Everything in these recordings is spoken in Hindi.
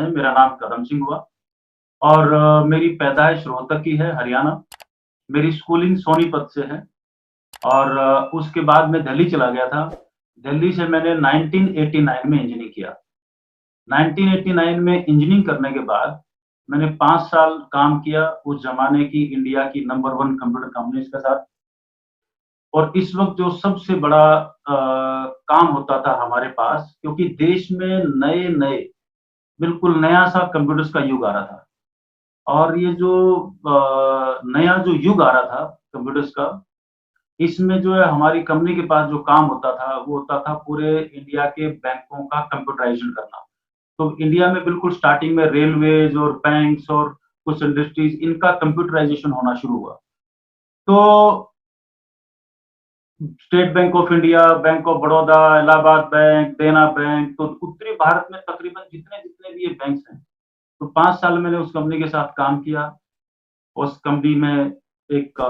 है, मेरा नाम कदम सिंह हुआ और मेरी पैदाइश रोहतक की है, हरियाणा। मेरी स्कूलिंग सोनीपत से है और उसके बाद मैं दिल्ली चला गया था। दिल्ली से मैंने 1989 में इंजीनियरिंग किया। 1989 में इंजीनियरिंग करने के बाद मैंने 5 साल काम किया उस ज़माने की इंडिया की नंबर 1 कंप्यूटर कंपनीज़ के साथ। और इस वक़्त जो सबसे बड़ा काम होता था हमारे पास क्योंकि देश में नए-नए बिल्कुल नया-सा कंप्यूटर्स का युग आ रहा था। और ये जो नया जो युग आ रहा था कंप्यूटर्स का, इसमें जो है हमारी कंपनी के पास जो काम होता था, वो होता था पूरे इंडिया के बैंकों का कंप्यूटराइज़ेशन करना। तो इंडिया में बिल्कुल स्टार्टिंग में रेलवेज़ और बैंक्स और कुछ इंडस्ट्रीज़ इनका कंप्यूटराइज़ेशन होना शुरू हुआ। तो state bank of India, bank of Baroda, Allahabad bank, देना बैंक, तो उत्तरी भारत में तकरीबन जितने-जितने भी ये बैंक्स हैं, तो 5 साल मैंने उस कंपनी के साथ काम किया। उस कंपनी में एक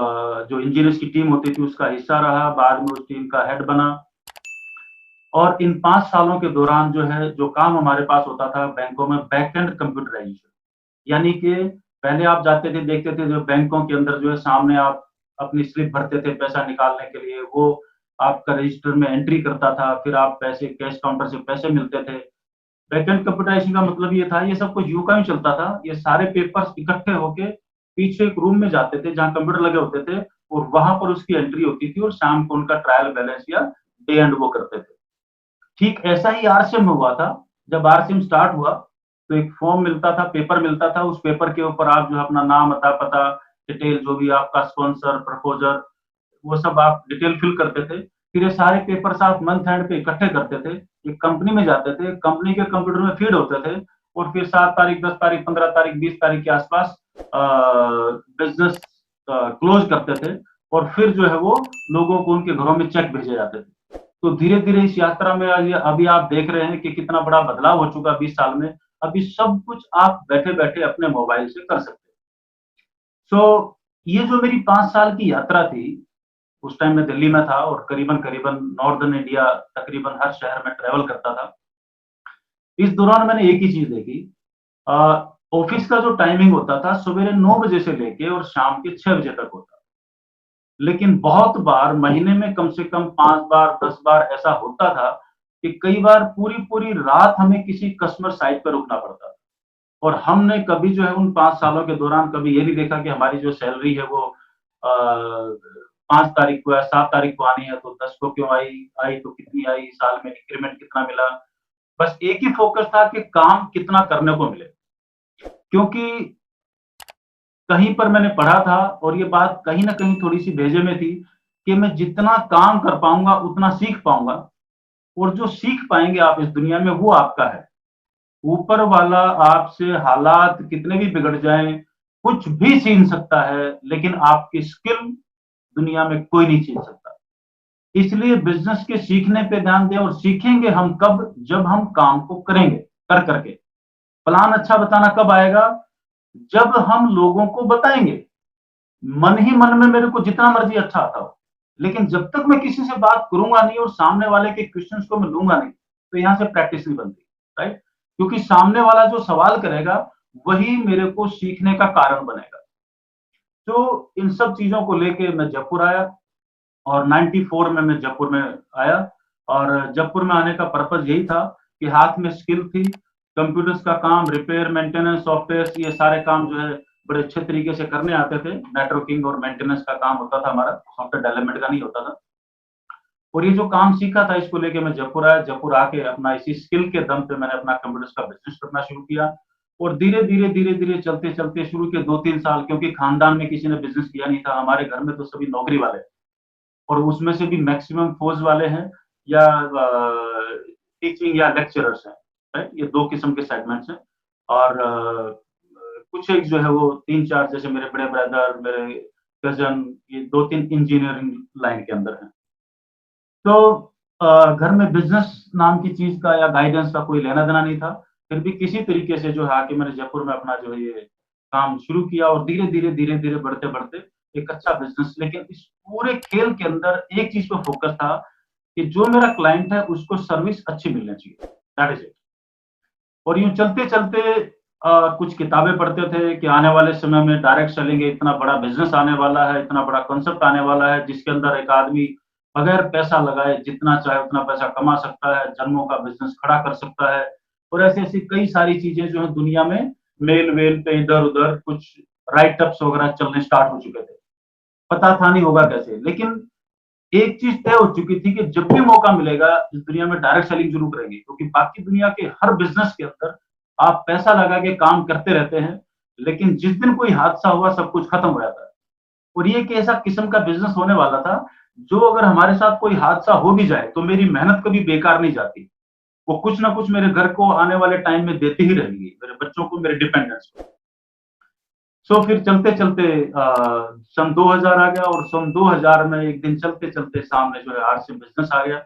जो इंजीनियर्स की टीम होती थी उसका हिस्सा रहा, बाद में उस टीम का हेड बना। और इन 5 सालों के दौरान जो है, जो काम हमारे पास होता था बैंकों में बैक एंड कंप्यूटराइज़ेशन, यानी कि पहले आप जाते थे, देखते थे जो बैंकों के अंदर जो है सामने आप अपनी स्लिप भरते थे पैसा निकालने के लिए, वो आपका रजिस्टर में एंट्री करता था, फिर आप पैसे कैश काउंटर से पैसे मिलते थे। बैक एंड कंप्यूटराइज़ेशन का मतलब ये था, ये सब कुछ यूँ का यूँ चलता था, ये सारे पेपर्स इकट्ठे होके पीछे एक रूम में जाते थे जहाँ कंप्यूटर लगे होते थे और वहाँ पर उसकी एंट्री होती थी और शाम को उनका ट्रायल बैलेंस या डे एंड वो करते थे। ठीक ऐसा ही आरसीएम में हुआ था। जब आरसीएम स्टार्ट हुआ, तो एक फॉर्म मिलता था, पेपर मिलता था, उस पेपर के ऊपर आप जो है अपना नाम, अता-पता, डिटेल जो भी आपका स्पॉन्सर, प्रपोज़र, वो सब आप डिटेल फिल करते थे। फिर ये सारे पेपर्स आप मंथ एंड पे इकट्ठे करते थे, एक कंपनी में जाते थे, कंपनी के कंप्यूटर में फीड होते थे और फिर 7 तारीख, 10 तारीख, 15 तारीख, 20 तारीख के आस-पास बिज़नेस क्लोज़ करते थे और फिर जो है वो लोगों को उनके घरों में चेक भेजे जाते थे। तो धीरे-धीरे इस यात्रा में आज अभी आप देख रहे हैं कि कितना बड़ा बदलाव हो चुका है 20 साल में। अभी सब कुछ आप बैठे-बैठे अपने मोबाइल से कर सकते हैं। सो ये जो मेरी 5 साल की यात्रा थी, उस टाइम मैं दिल्ली में था और करीबन-करीबन नॉर्दर्न इंडिया तकरीबन हर शहर में ट्रैवल करता था। इस दौरान मैंने एक ही चीज़ देखी अ, ऑफ़िस का जो टाइमिंग होता था सवेरे 9 बजे से लेके और शाम के 6 बजे तक होता। लेकिन बहुत बार महीने में कम से कम 5 बार, 10 बार ऐसा होता था कि कई बार पूरी-पूरी रात हमें किसी कस्टमर साइट पे रुकना पड़ता था। और हमने कभी जो है उन 5 सालों के दौरान कभी ये नहीं देखा कि हमारी जो सैलरी है वो 5 तारीख को या 7 तारीख को आनी है तो 10 को क्यों आई, आई तो कितनी आई, साल में इंक्रीमेंट कितना मिला। बस एक ही फ़ोकस था कि काम कितना करने को मिले। क्योंकि कहीं पर मैंने पढ़ा था और ये बात कहीं न कहीं थोड़ी-सी भेजे में थी कि मैं जितना काम कर पाऊँगा, उतना सीख पाऊँगा और जो सीख पाएँगे आप इस दुनिया में वो आपका है। ऊपर वाला आपसे हालात कितने भी बिगड़ जाएँ, कुछ भी छीन सकता है, लेकिन आपकी स्किल दुनिया में कोई नहीं छीन सकता। इसलिए बिज़नेस के सीखने पे ध्यान दें और सीखेंगे हम कब? जब हम काम को करेंगे, कर के। प्लान अच्छा बताना कब आएगा? जब हम लोगों को बताएँगे। मन ही मन में मेरे को जितना मर्ज़ी अच्छा आता हो, लेकिन जब तक मैं किसी से बात करूँगा नहीं और सामने वाले के क्वेश्चन्स को मैं लूँगा नहीं, तो यहाँ से प्रैक्टिस नहीं बनती, राइट? क्योंकि सामने वाला जो सवाल करेगा, वही मेरे को सीखने का कारण बनेगा। तो इन सब चीज़ों को लेके मैं जयपुर आया और 94 में मैं जयपुर में आया और जयपुर में आने का पर्पज़ यही था कि हाथ में स्किल थी, कंप्यूटर्स का काम, रिपेयर, मेंटेनेंस, सॉफ्टवेयर्स ये सारे काम जो है बड़े अच्छे तरीके से करने आते थे। नेटवर्किंग और मेंटेनेंस का काम होता था हमारा, सॉफ्टवेयर डेवलपमेंट का नहीं होता था। और ये जो काम सीखा था इसको लेके मैं जयपुर आया, जयपुर आके अपना इसी स्किल के दम पे मैंने अपना कंप्यूटर्स का बिज़नेस करना शुरू किया और धीरे-धीरे चलते-चलते शुरू के 2-3 साल क्योंकि खानदान में किसी ने बिज़नेस किया नहीं था, हमारे घर में तो सभी नौकरी वाले और उसमें से भी मैक्सिमम फौज वाले हैं या टीचिंग या लेक्चरर्स हैं, राइट? ये 2 किस्म के सेगमेंट्स हैं और कुछ एक जो है वो 3-4 जैसे मेरे बड़े ब्रदर, मेरे कज़न ये 2-3 इंजीनियरिंग लाइन के अंदर हैं। तो घर में बिज़नेस नाम की चीज़ का या गाइडेंस का कोई लेना-देना नहीं था। फिर भी किसी तरीके से जो है आके मैंने जयपुर में अपना जो है ये काम शुरू किया और धीरे-धीरे बढ़ते-बढ़ते एक अच्छा बिज़नेस लेकिन इस पूरे खेल के अंदर एक चीज़ पे फ़ोकस था कि जो मेरा क्लाइंट है उसको सर्विस अच्छी मिलनी चाहिए। That is it. और यूँ चलते-चलते कुछ किताबें पढ़ते थे कि आने वाले समय में डायरेक्ट सेलिंग इतना बड़ा बिज़नेस आने वाला है, इतना बड़ा कॉन्सेप्ट आने वाला है, जिसके अंदर एक आदमी बगैर पैसा लगाए जितना चाहे उतना पैसा कमा सकता है, जन्मों का बिज़नेस खड़ा कर सकता है। और ऐसी-ऐसी कई सारी चीज़ें जो हैं दुनिया में मेल-वेल पे इधर-उधर कुछ राइट अप्स वगैरह चलने स्टार्ट हो चुके थे। पता था नहीं होगा कैसे, लेकिन एक चीज़ तय हो चुकी थी कि जब भी मौका मिलेगा, इस दुनिया में डायरेक्ट सेलिंग ज़रूर करेंगे, क्योंकि बाकी दुनिया के हर बिज़नेस के अंदर आप पैसा लगा के काम करते रहते हैं, लेकिन जिस दिन कोई हादसा हुआ सब कुछ खत्म हो जाता है। और ये एक ऐसा किस्म का बिज़नेस होने वाला था, जो अगर हमारे साथ कोई हादसा हो भी जाए, तो मेरी मेहनत कभी बेकार नहीं जाती। वो कुछ ना कुछ मेरे घर को आने वाले टाइम में देती ही रहेंगी, मेरे बच्चों को, मेरे डिपेंडेंट्स को। फिर चलते-चलते सन 2000 आ गया और सन 2000 में एक दिन चलते-चलते सामने जो है आरसीएम बिज़नेस आ गया।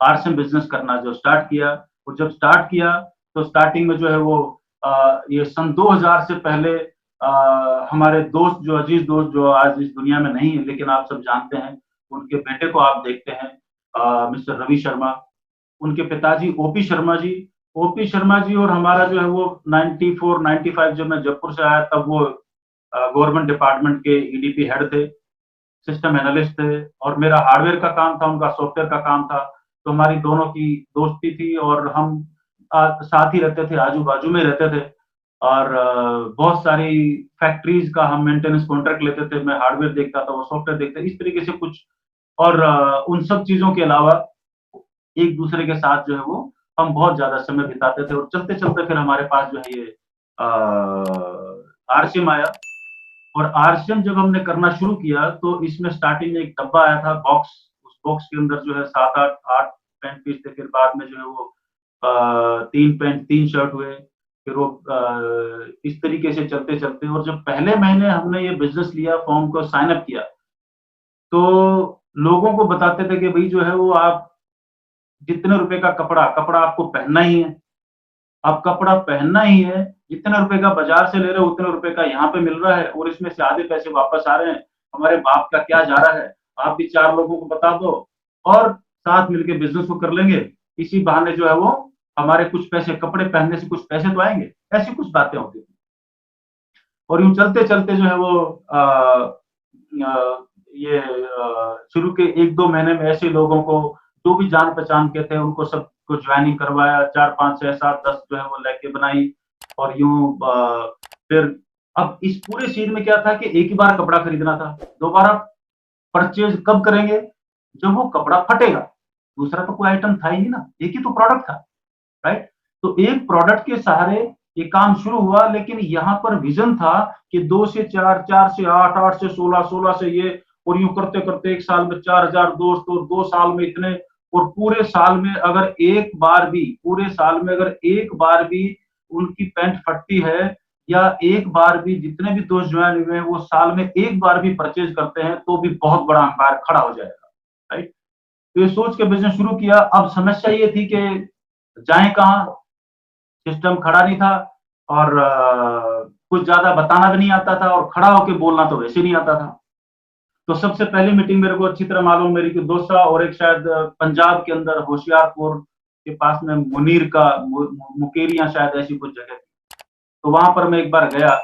आरसीएम बिज़नेस करना जो स्टार्ट किया, और जब स्टार्ट किया, तो स्टार्टिंग में जो है वो ये सन 2000 से पहले हमारे दोस्त जो अज़ीज़ दोस्त जो आज इस दुनिया में नहीं है, लेकिन आप सब जानते हैं, उनके बेटे को आप देखते हैं मिस्टर रवि शर्मा, उनके पिताजी ओपी शर्मा जी। ओपी शर्मा जी और हमारा जो है वो 94-95 जब मैं जयपुर से आया तब वो गवर्नमेंट डिपार्टमेंट के ईडीपी हेड थे, सिस्टम एनालिस्ट थे, और मेरा हार्डवेयर का काम था, उनका सॉफ्टवेयर का काम था। तो हमारी दोनों की दोस्ती थी और हम साथ ही रहते थे, आजू-बाजू में रहते थे, और बहुत सारी फैक्ट्रीज़ का हम मेंटेनेंस कॉन्ट्रैक्ट लेते थे। मैं हार्डवेयर देखता था, वो सॉफ्टवेयर देखते, इस तरीके से कुछ। और उन सब चीज़ों के अलावा एक-दूसरे के साथ जो है वो हम बहुत ज़्यादा समय बिताते थे, और चलते-चलते फिर हमारे पास जो है ये आरसीएम आया। और आरसीएम जब हमने करना शुरू किया, तो इसमें स्टार्टिंग में एक डब्बा आया था, बॉक्स। उस बॉक्स के अंदर जो है 7-8 8 पैंट पीस थे, फिर बाद में जो है वो 3 पैंट 3 शर्ट हुए, फिर वो इस तरीके से चलते-चलते, और जब पहले महीने हमने ये बिज़नेस लिया, फॉर्म को साइन अप किया, तो लोगों को बताते थे कि भई जो है वो आप जितने रुपए का कपड़ा कपड़ा आपको पहनना ही है। अब कपड़ा पहनना ही है, जितने रुपए का बाज़ार से ले रहे हो उतने रुपए का यहाँ पे मिल रहा है, और इसमें से आधे पैसे वापस आ रहे हैं, हमारे बाप का क्या जा रहा है, आप भी 4 लोगों को बता दो, और साथ मिलके बिज़नेस को कर लेंगे। इसी बहाने जो है वो हमारे कुछ पैसे, कपड़े पहनने से कुछ पैसे तो आएँगे, ऐसी कुछ बातें होती थी। और यूँ चलते-चलते जो है वो ये शुरू के 1-2 महीने में ऐसे लोगों को जो भी जान-पहचान के थे उनको सबको जॉइनिंग करवाया, 4, 5, 6, 7, 10 जो है वो लेके बनाई, और यूँ फिर अब इस पूरे सीन में क्या था कि एक ही बार कपड़ा खरीदना था, दोबारा परचेज़ कब करेंगे? जब वो कपड़ा फटेगा, दूसरा तो कोई आइटम था ही नहीं ना, एक ही तो प्रोडक्ट था। राइट? तो एक प्रोडक्ट के सहारे ये काम शुरू हुआ, लेकिन यहाँ पर विज़न था कि 2 से 4, 4 से 8, 8 से 16, 16 से ये, और यूँ करते-करते 1 साल में 4000 दोस्त, और 2 साल में इतने, और पूरे साल में अगर एक बार भी, पूरे साल में अगर एक बार भी उनकी पैंट फटती है, या एक बार भी जितने भी दोस्त ज्वाइन हुए हैं वो साल में एक बार भी परचेज़ करते हैं, तो भी बहुत बड़ा एम्पायर खड़ा हो जाएगा। राइट? तो ये सोच के बिज़नेस शुरू किया। अब समस्या ये थी कि जाएँ कहाँ? सिस्टम खड़ा नहीं था, और कुछ ज़्यादा बताना भी नहीं आता था, और खड़ा होके बोलना तो वैसे नहीं आता था। तो सबसे पहली मीटिंग मेरे को अच्छी तरह मालूम, मेरी कि दोसा, और एक शायद पंजाब के अंदर होशियारपुर के पास में मुनीर का मुकेरियाँ शायद ऐसी कुछ जगह थी। तो वहाँ पर मैं एक बार गया,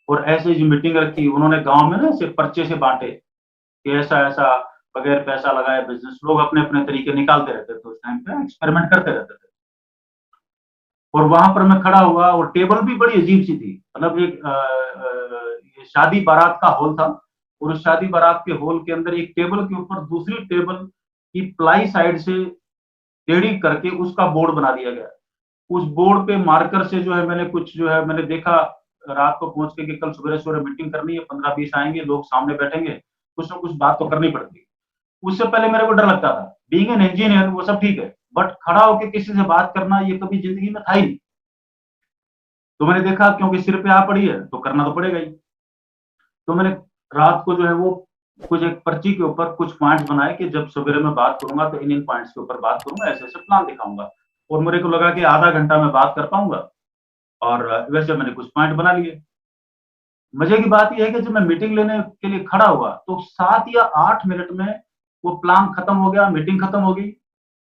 और ऐसे ही मीटिंग रखी, उन्होंने गाँव में ना ऐसे पर्चे से बाँटे कि ऐसा-ऐसा बगैर पैसा लगाए बिज़नेस, लोग अपने-अपने तरीके निकालते रहते थे, उस टाइम पे एक्सपेरिमेंट करते रहते थे। और वहाँ पर मैं खड़ा हुआ, और टेबल भी बड़ी अजीब-सी थी। मतलब एक ये शादी बारात का हॉल था, और उस शादी बारात के हॉल के अंदर एक टेबल के ऊपर दूसरी टेबल की प्लाई साइड से टेढ़ी करके उसका बोर्ड बना दिया गया। उस बोर्ड पे मार्कर से जो है मैंने कुछ जो है मैंने देखा रात को पहुँच के कि कल सवेरे-सवेरे मीटिंग करनी है, 15-20 आएँगे, लोग सामने बैठेंगे, कुछ ना कुछ बात तो करनी पड़ती है। उससे पहले मेरे को डर लगता था। बीइंग एन इंजीनियर वो सब ठीक है, बट खड़ा होके किसी से बात करना ये कभी ज़िंदगी में था ही नहीं। तो मैंने देखा क्योंकि सिर पे आ पड़ी है, तो करना तो पड़ेगा ही। तो मैंने रात को जो है वो कुछ एक पर्ची के ऊपर कुछ पॉइंट्स बनाए कि जब सवेरे मैं बात करूँगा तो इन-इन पॉइंट्स के ऊपर बात करूँगा, ऐसे-ऐसे प्लान दिखाऊँगा। और मेरे को लगा कि आधा घंटा मैं बात कर पाऊँगा, और वैसे मैंने कुछ पॉइंट बना लिए। मज़े की बात ये है कि जब मैं मीटिंग लेने के लिए खड़ा हुआ, तो 7 या 8 मिनट में वो प्लान खत्म हो गया, मीटिंग खत्म हो गई,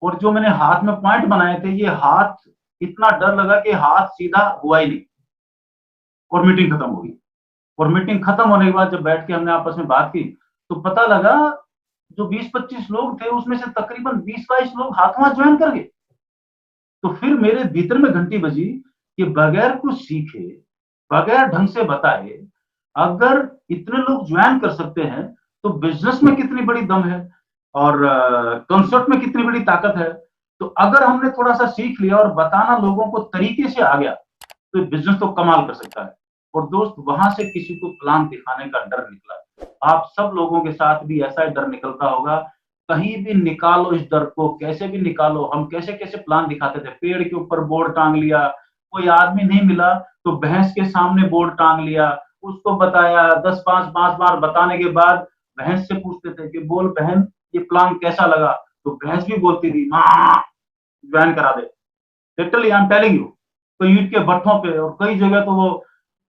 और जो मैंने हाथ में पॉइंट बनाए थे, ये हाथ इतना डर लगा कि हाथ सीधा हुआ ही नहीं और मीटिंग खत्म हो गई। और मीटिंग खत्म होने के बाद जब बैठ के हमने आपस में बात की, तो पता लगा जो 20-25 लोग थे उसमें से तकरीबन 20-22 लोग हाथों-हाथ ज्वाइन कर गए। तो फिर मेरे भीतर में घंटी बजी कि बगैर कुछ सीखे, बगैर ढंग से बताए, अगर इतने लोग ज्वाइन कर सकते हैं, तो बिज़नेस में कितनी बड़ी दम है और कॉन्सेप्ट में कितनी बड़ी ताकत है। तो अगर हमने थोड़ा-सा सीख लिया और बताना लोगों को तरीके से आ गया, तो बिज़नेस तो कमाल कर सकता है। और दोस्त वहाँ से किसी को प्लान दिखाने का डर निकला। आप सब लोगों के साथ भी ऐसा ही डर निकलता होगा। कहीं भी निकालो इस डर को, कैसे भी निकालो। हम कैसे-कैसे प्लान दिखाते थे। पेड़ के ऊपर बोर्ड टाँग लिया, कोई आदमी नहीं मिला तो भैंस के सामने बोर्ड टाँग लिया, उसको बताया 10-5 बार बताने के बाद भैंस से पूछते थे कि बोल बहन ये प्लान कैसा लगा? तो भैंस भी बोलती थी, "माँ, जॉइन करा दे।" Literally I am telling you. तो ईंट के भट्ठों पे और कई जगह तो वो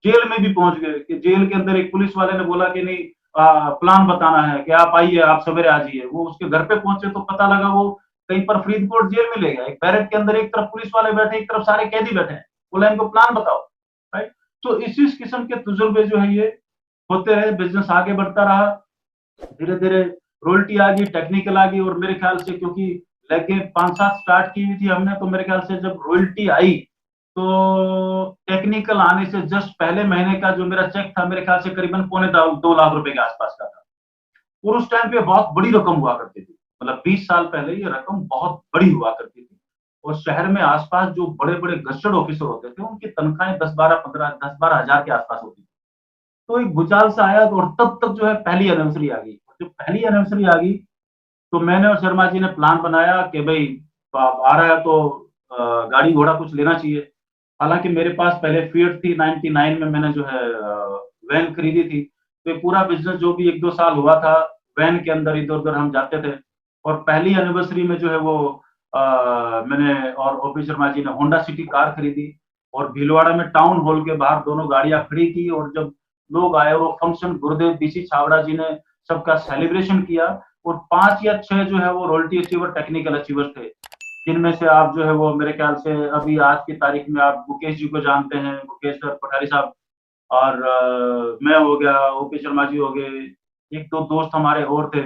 जेल में भी पहुंच गए कि जेल के अंदर एक पुलिस वाले ने बोला कि नहीं प्लान बताना है कि आप आइए, आप सवेरे आ जाइए। वो उसके घर पे पहुंचे तो पता लगा वो कहीं पर फरीदकोट जेल में ले गया। एक बैरक के अंदर एक तरफ पुलिस वाले बैठे, एक तरफ सारे कैदी बैठे हैं। बोला इनको प्लान बताओ, राइट। तो इस किस्म के तजुर्बे जो है ये होते रहे, बिजनेस आगे बढ़ता रहा। धीरे धीरे रॉयल्टी आ गई, टेक्निकल आ गई और मेरे ख्याल से क्योंकि लेके 5-7 स्टार्ट की हुई थी हमने, तो मेरे ख्याल से जब रॉयल्टी आई तो टेक्निकल आने से जस्ट पहले महीने का जो मेरा चेक था मेरे ख्याल से करीबन पौने 2 लाख रुपए के आसपास का था। और उस टाइम पे बहुत बड़ी रकम हुआ करती थी। मतलब 20 साल पहले ये रकम बहुत बड़ी हुआ करती थी। और शहर में आसपास जो बड़े-बड़े गस्टेड ऑफिसर होते थे, उनकी तनख्वाहें 10-12 हज़ार के आसपास होती थी। तो एक भूचाल सा आया और तब तक जो है पहली एनिवर्सरी आ गई। जब पहली एनिवर्सरी आ गई, तो मैंने और शर्मा जी ने प्लान बनाया कि भई आ रहा है तो गाड़ी घोड़ा कुछ लेना चाहिए। हालाँकि मेरे पास पहले फ़िएट थी 99 में मैंने जो है वैन खरीदी थी। तो ये पूरा बिज़नेस जो भी 1-2 साल हुआ था, वैन के अंदर इधर-उधर हम जाते थे। और पहली एनिवर्सरी में जो है वो मैंने और ओपी शर्मा जी ने होंडा सिटी कार खरीदी और भीलवाड़ा में टाउन हॉल के बाहर दोनों गाड़ियाँ खड़ी की और जब लोग आए और वो फंक्शन गुरुदेव बीसी छाबड़ा जी ने सबका सेलिब्रेशन किया और 5 या 6 जो है वो रॉयल्टी अचीवर, टेक्निकल अचीवर थे। जिनमें से आप जो है वो मेरे ख्याल से अभी आज की तारीख में आप मुकेश जी को जानते हैं, मुकेश पठारी साहब और मैं हो गया, ओपी शर्मा जी हो गए, 1-2 दोस्त हमारे और थे,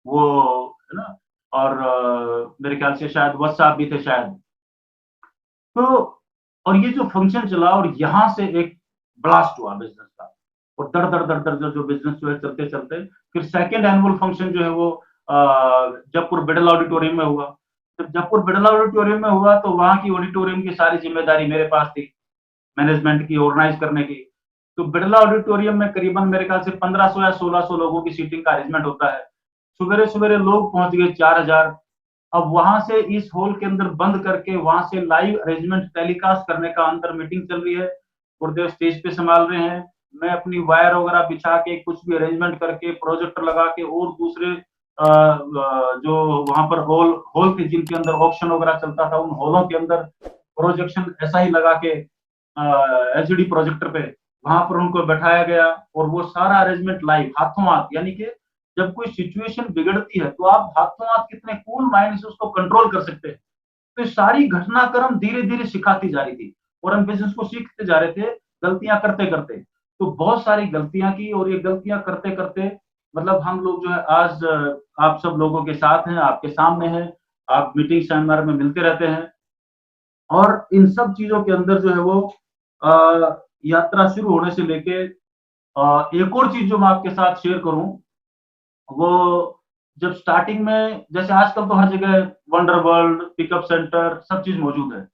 वो है ना? और मेरे ख्याल से शायद वत्स साहब भी थे शायद। तो और ये जो फंक्शन चला और यहाँ से एक ब्लास्ट हुआ बिज़नेस का और दर-दर जो बिज़नेस जो है चलते-चलते फिर सेकंड एनुअल फंक्शन जो है वो जयपुर बिड़ला ऑडिटोरियम में हुआ। जब जयपुर बिड़ला ऑडिटोरियम में हुआ तो वहाँ की ऑडिटोरियम की सारी ज़िम्मेदारी मेरे पास थी, मैनेजमेंट की, ऑर्गनाइज़ करने की। तो बिड़ला ऑडिटोरियम में करीबन मेरे ख्याल से 1500 या 1600 लोगों की सीटिंग का अरेंजमेंट होता है। सवेरे-सवेरे लोग पहुँच गए 4000। अब वहां से इस हॉल के अंदर बंद करके वहां से लाइव अरेंजमेंट टेलीकास्ट करने का अंदर मीटिंग चल रही है। गुरुदेव स्टेज पे संभाल रहे हैं। मैं अपनी वायर वगैरह बिछा के कुछ भी अरेंजमेंट करके प्रोजेक्टर लगा के और दूसरे जो वहां पर हॉल हॉल थे जिनके अंदर ऑक्शन वगैरह चलता था उन हॉलों के अंदर प्रोजेक्शन ऐसा ही लगा के एलसीडी प्रोजेक्टर पे वहां पर उनको बैठाया गया और वो सारा अरेंजमेंट लाइव हाथों हाथ यानी कि जब कोई सिचुएशन बिगड़ती है तो आप हाथों हाथ कितने कूल माइंड से उसको कंट्रोल कर सकते हैं। तो ये सारी घटनाक्रम धीरे-धीरे सिखाती जा रही थी और हम बिज़नेस को सीखते जा रहे थे, गलतियाँ करते-करते। तो बहुत सारी गलतियाँ की और ये गलतियाँ करते-करते मतलब हम लोग जो है आज आप सब लोगों के साथ हैं, आपके सामने हैं, आप मीटिंग सेमिनार में मिलते रहते हैं और इन सब चीज़ों के अंदर जो है वो यात्रा शुरू होने से लेके एक और चीज़ जो मैं आपके साथ शेयर करूँ वो जब स्टार्टिंग में जैसे आजकल तो हर जगह वंडर वर्ल्ड, पिकअप सेंटर सब चीज़ मौजूद है।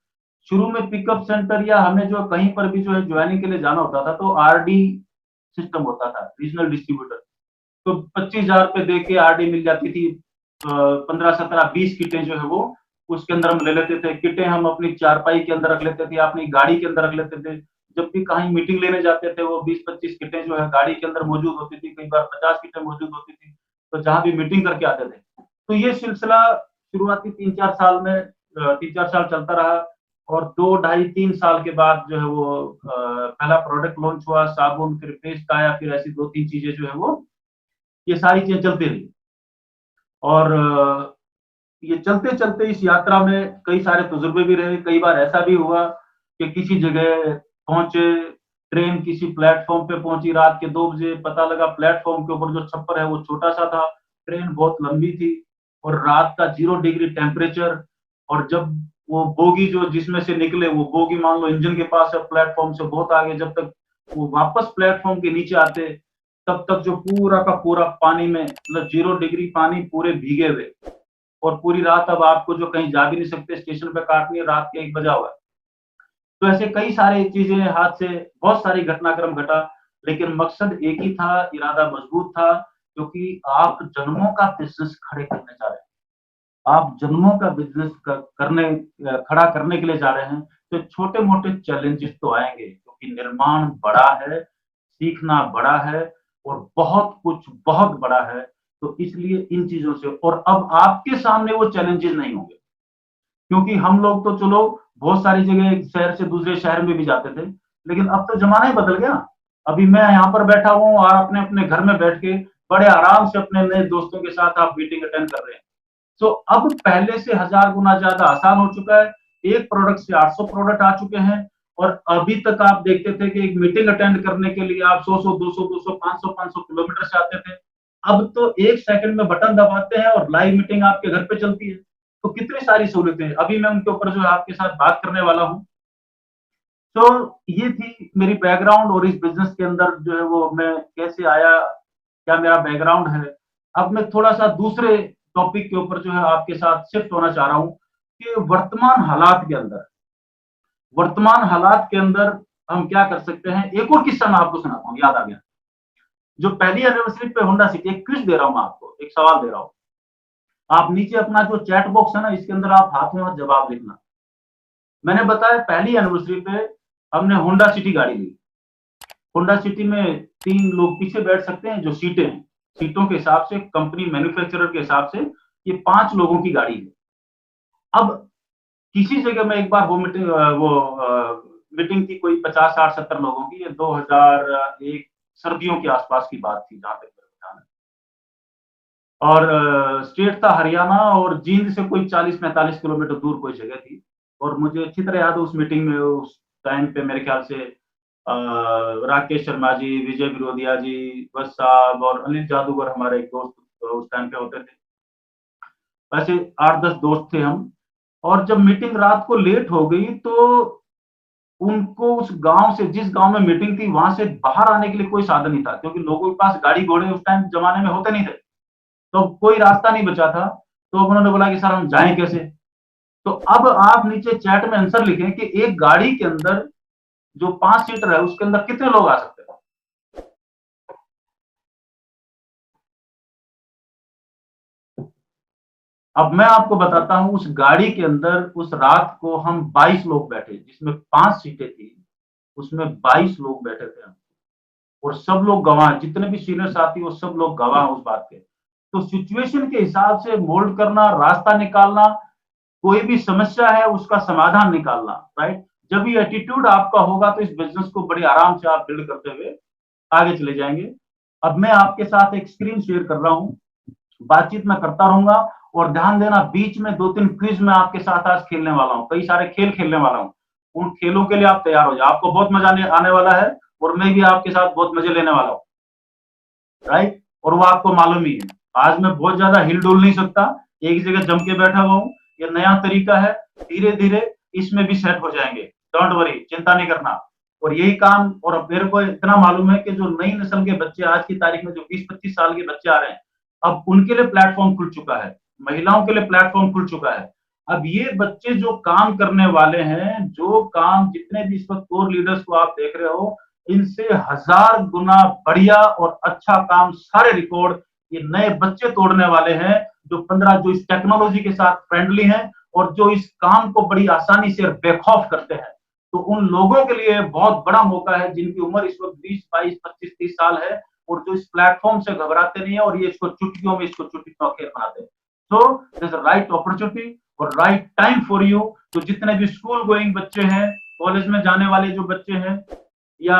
शुरू में पिकअप सेंटर या हमें जो कहीं पर भी जो है जॉइनिंग के लिए जाना होता था तो आरडी सिस्टम होता था, रीजनल डिस्ट्रीब्यूटर। तो 25,000 रुपए दे के आरडी मिल जाती थी। 15, 17, 20 किटें जो है वो उसके अंदर हम ले लेते थे। किटें हम अपनी चारपाई के अंदर रख लेते थे, अपनी गाड़ी के अंदर रख लेते थे। जब भी कहीं मीटिंग लेने जाते थे वो 20-25 किटें जो है गाड़ी के अंदर मौजूद होती थी, कई बार 50 किटें मौजूद होती थी। तो जहाँ भी मीटिंग करके आते थे। तो ये सिलसिला शुरुआती 3-4 साल में 3-4 साल चलता रहा और 2 ढाई 3 साल के बाद जो है वो पहला प्रोडक्ट लॉन्च हुआ, साबुन, फिर पेस्ट आया, फिर ऐसी 2-3 चीज़ें जो है वो ये सारी चीज़ें चलती रही। और ये चलते-चलते इस यात्रा में कई सारे तजुर्बे भी रहे, कई बार ऐसा भी हुआ कि किसी जगह पहुँचे, ट्रेन किसी प्लेटफ़ॉर्म पे पहुँची रात के 2 बजे, पता लगा प्लेटफ़ॉर्म के ऊपर जो छप्पर है वो छोटा-सा था, ट्रेन बहुत लंबी थी और रात का 0 डिग्री टेम्परेचर और जब वो बोगी जो जिसमें से निकले, वो बोगी मान लो इंजन के पास है प्लेटफ़ॉर्म से बहुत आगे, जब तक वो वापस प्लेटफ़ॉर्म के नीचे आते, तब तक जो पूरा का पूरा पानी में मतलब 0 डिग्री पानी पूरे भीगे हुए और पूरी रात अब आपको जो कहीं जा भी नहीं सकते, स्टेशन पे काटनी है, रात के 1 बजा हुआ है। तो ऐसे कई सारी चीज़ें हादसे बहुत सारी घटनाक्रम घटा, लेकिन मकसद एक ही था, इरादा मज़बूत था, क्योंकि आप जन्मों का बिज़नेस खड़े करने जा रहे हैं। आप जन्मों का बिज़नेस खड़ा करने के लिए जा रहे हैं, तो छोटे-मोटे चैलेंजेस तो आएँगे, क्योंकि निर्माण बड़ा है, सीखना बड़ा है और बहुत कुछ बहुत बड़ा है, तो इसलिए इन चीज़ों से और अब आपके सामने वो चैलेंजेस नहीं होंगे। क्योंकि हम लोग तो चलो बहुत सारी जगह एक शहर से दूसरे शहर में भी जाते थे, लेकिन अब तो ज़माना ही बदल गया। अभी मैं यहाँ पर बैठा हूँ और अपने-अपने घर में बैठ के बड़े आराम से अपने नए दोस्तों के साथ आप मीटिंग अटेंड कर रहे हैं। तो अब पहले से 1000 गुना ज़्यादा आसान हो चुका है। एक प्रोडक्ट से 800 प्रोडक्ट आ चुके हैं और अभी तक आप देखते थे कि एक मीटिंग अटेंड करने के लिए आप 100-100, 200-200, 500-500 किलोमीटर से आते थे। अब तो 1 सेकंड में बटन दबाते हैं और लाइव मीटिंग आपके घर पे चलती है। तो कितनी सारी सहूलियतें हैं। अभी मैं उनके ऊपर जो है आपके साथ बात करने वाला हूँ। तो ये थी मेरी बैकग्राउंड और इस बिज़नेस के अंदर जो है वो मैं कैसे आया, क्या मेरा बैकग्राउंड है। अब मैं थोड़ा-सा दूसरे टॉपिक के ऊपर जो है आपके साथ शिफ्ट होना चाह रहा हूँ कि वर्तमान हालात के अंदर हम क्या कर सकते हैं। एक और किस्सा मैं आपको सुनाता हूँ, याद आ गया। जो पहली एनिवर्सरी पे होंडा सिटी एक क्विज़ दे रहा हूँ मैं आपको, एक सवाल दे रहा हूँ। आप नीचे अपना जो चैट बॉक्स है ना, इसके अंदर आप हाथों-हाथ जवाब लिखना। मैंने बताया पहली एनिवर्सरी पे हमने होंडा सिटी गाड़ी ली। होंडा सिटी में 3 लोग पीछे बैठ सकते हैं, जो सीटें हैं। सीटों के हिसाब से कंपनी मैन्युफैक्चरर के हिसाब से ये 5 लोगों की गाड़ी है। अब किसी जगह मैं एक बार मीटिंग थी कोई 50, 60, 70 लोगों की, ये 2001 सर्दियों के आस-पास की बात थी जहाँ तक मेरे को ध्यान है। और स्टेट था हरियाणा और जींद से कोई 40-45 किलोमीटर दूर कोई जगह थी और मुझे अच्छी तरह याद है उस मीटिंग में उस टाइम पे मेरे ख्याल से राकेश शर्मा जी, विजय बिरोदिया जी, वत्स साहब और अनिल जादूगर हमारे एक दोस्त उस टाइम पे होते थे। ऐसे 8-10 दोस्त थे हम और जब मीटिंग रात को लेट हो गई तो उनको उस गाँव से जिस गाँव में मीटिंग थी वहाँ से बाहर आने के लिए कोई साधन नहीं था क्योंकि लोगों के पास गाड़ी-घोड़े उस टाइम ज़माने में होते नहीं थे। तो कोई रास्ता नहीं बचा था, तो उन्होंने बोला कि सर हम जाएँ कैसे? तो अब आप नीचे चैट में आंसर लिखें कि एक गाड़ी के अंदर जो 5 सीटर है उसके अंदर कितने लोग आ सकते हैं? अब मैं आपको बताता हूँ उस गाड़ी के अंदर उस रात को हम 22 लोग बैठे, जिसमें 5 सीटें थी, उसमें 22 लोग बैठे थे हम और सब लोग गवाह जितने भी सीनियर साथी वो सब लोग गवाह हैं उस बात के। तो सिचुएशन के हिसाब से मोल्ड करना, रास्ता निकालना, कोई भी समस्या है उसका समाधान निकालना, राइट? जब ये एटीट्यूड आपका होगा तो इस बिज़नेस को बड़े आराम से आप बिल्ड करते हुए आगे चले जाएँगे। अब मैं आपके साथ एक स्क्रीन शेयर कर रहा हूँ, बातचीत मैं करता रहूँगा और ध्यान देना बीच में 2-3 क्विज़ मैं आपके साथ आज खेलने वाला हूँ, कई सारे खेल खेलने वाला हूँ। उन खेलों के लिए आप तैयार हो जाओ, आपको बहुत मज़ा आने आने वाला है और मैं भी आपके साथ बहुत मज़े लेने वाला हूँ, राइट? और वो आपको मालूम ही है। आज मैं बहुत ज़्यादा हिल-डुल नहीं सकता, एक जगह जम के बैठा हुआ हूँ, ये नया तरीका है, धीरे-धीरे इसमें भी सेट हो जाएँगे, डोंट वरी चिंता नहीं करना। और यही काम और मेरे को इतना मालूम है कि जो नई नस्ल के बच्चे आज की तारीख में जो 20-25 साल के बच्चे आ रहे हैं, अब उनके लिए प्लेटफ़ॉर्म खुल चुका है, महिलाओं के लिए प्लेटफ़ॉर्म खुल चुका है। अब ये बच्चे जो काम करने वाले हैं, जो काम जितने भी इस वक़्त कोर लीडर्स को आप देख रहे हो, इनसे 1000 गुना बढ़िया और अच्छा काम सारे रिकॉर्ड ये नए बच्चे तोड़ने वाले हैं, जो 15 जो इस टेक्नोलॉजी के साथ फ्रेंडली हैं और जो इस काम को बड़ी आसानी से बेखौफ करते हैं। तो उन लोगों के लिए बहुत बड़ा मौका है जिनकी उम्र इस वक़्त 20, 22, 25, 30 साल है और जो इस प्लेटफ़ॉर्म से घबराते नहीं है और ये इसको चुटकियों में इसको चुटकी का खेल बनाते हैं। सो दिस राइट अपॉर्चुनिटी और राइट टाइम फॉर यू। तो जितने भी स्कूल गोइंग बच्चे हैं, कॉलेज में जाने वाले जो बच्चे हैं या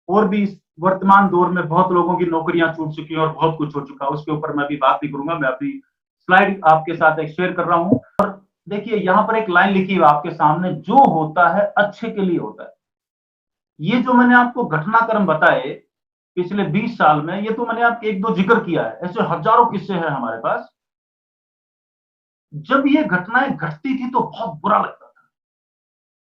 और भी इस वर्तमान दौर में बहुत लोगों की नौकरियां छूट चुकी हैं और बहुत कुछ हो चुका है, उसके ऊपर मैं अभी बात नहीं करूंगा। मैं अभी स्लाइड आपके साथ एक शेयर कर रहा हूं। और देखिए यहां पर एक लाइन लिखी है आपके सामने, जो होता है अच्छे के लिए होता है। ये जो मैंने आपको घटनाक्रम बताए पिछले 20 साल में, ये तो मैंने आपके एक दो जिक्र किया है, ऐसे हजारों किस्से हैं हमारे पास। जब ये घटनाएं घटती थी तो बहुत बुरा लगता था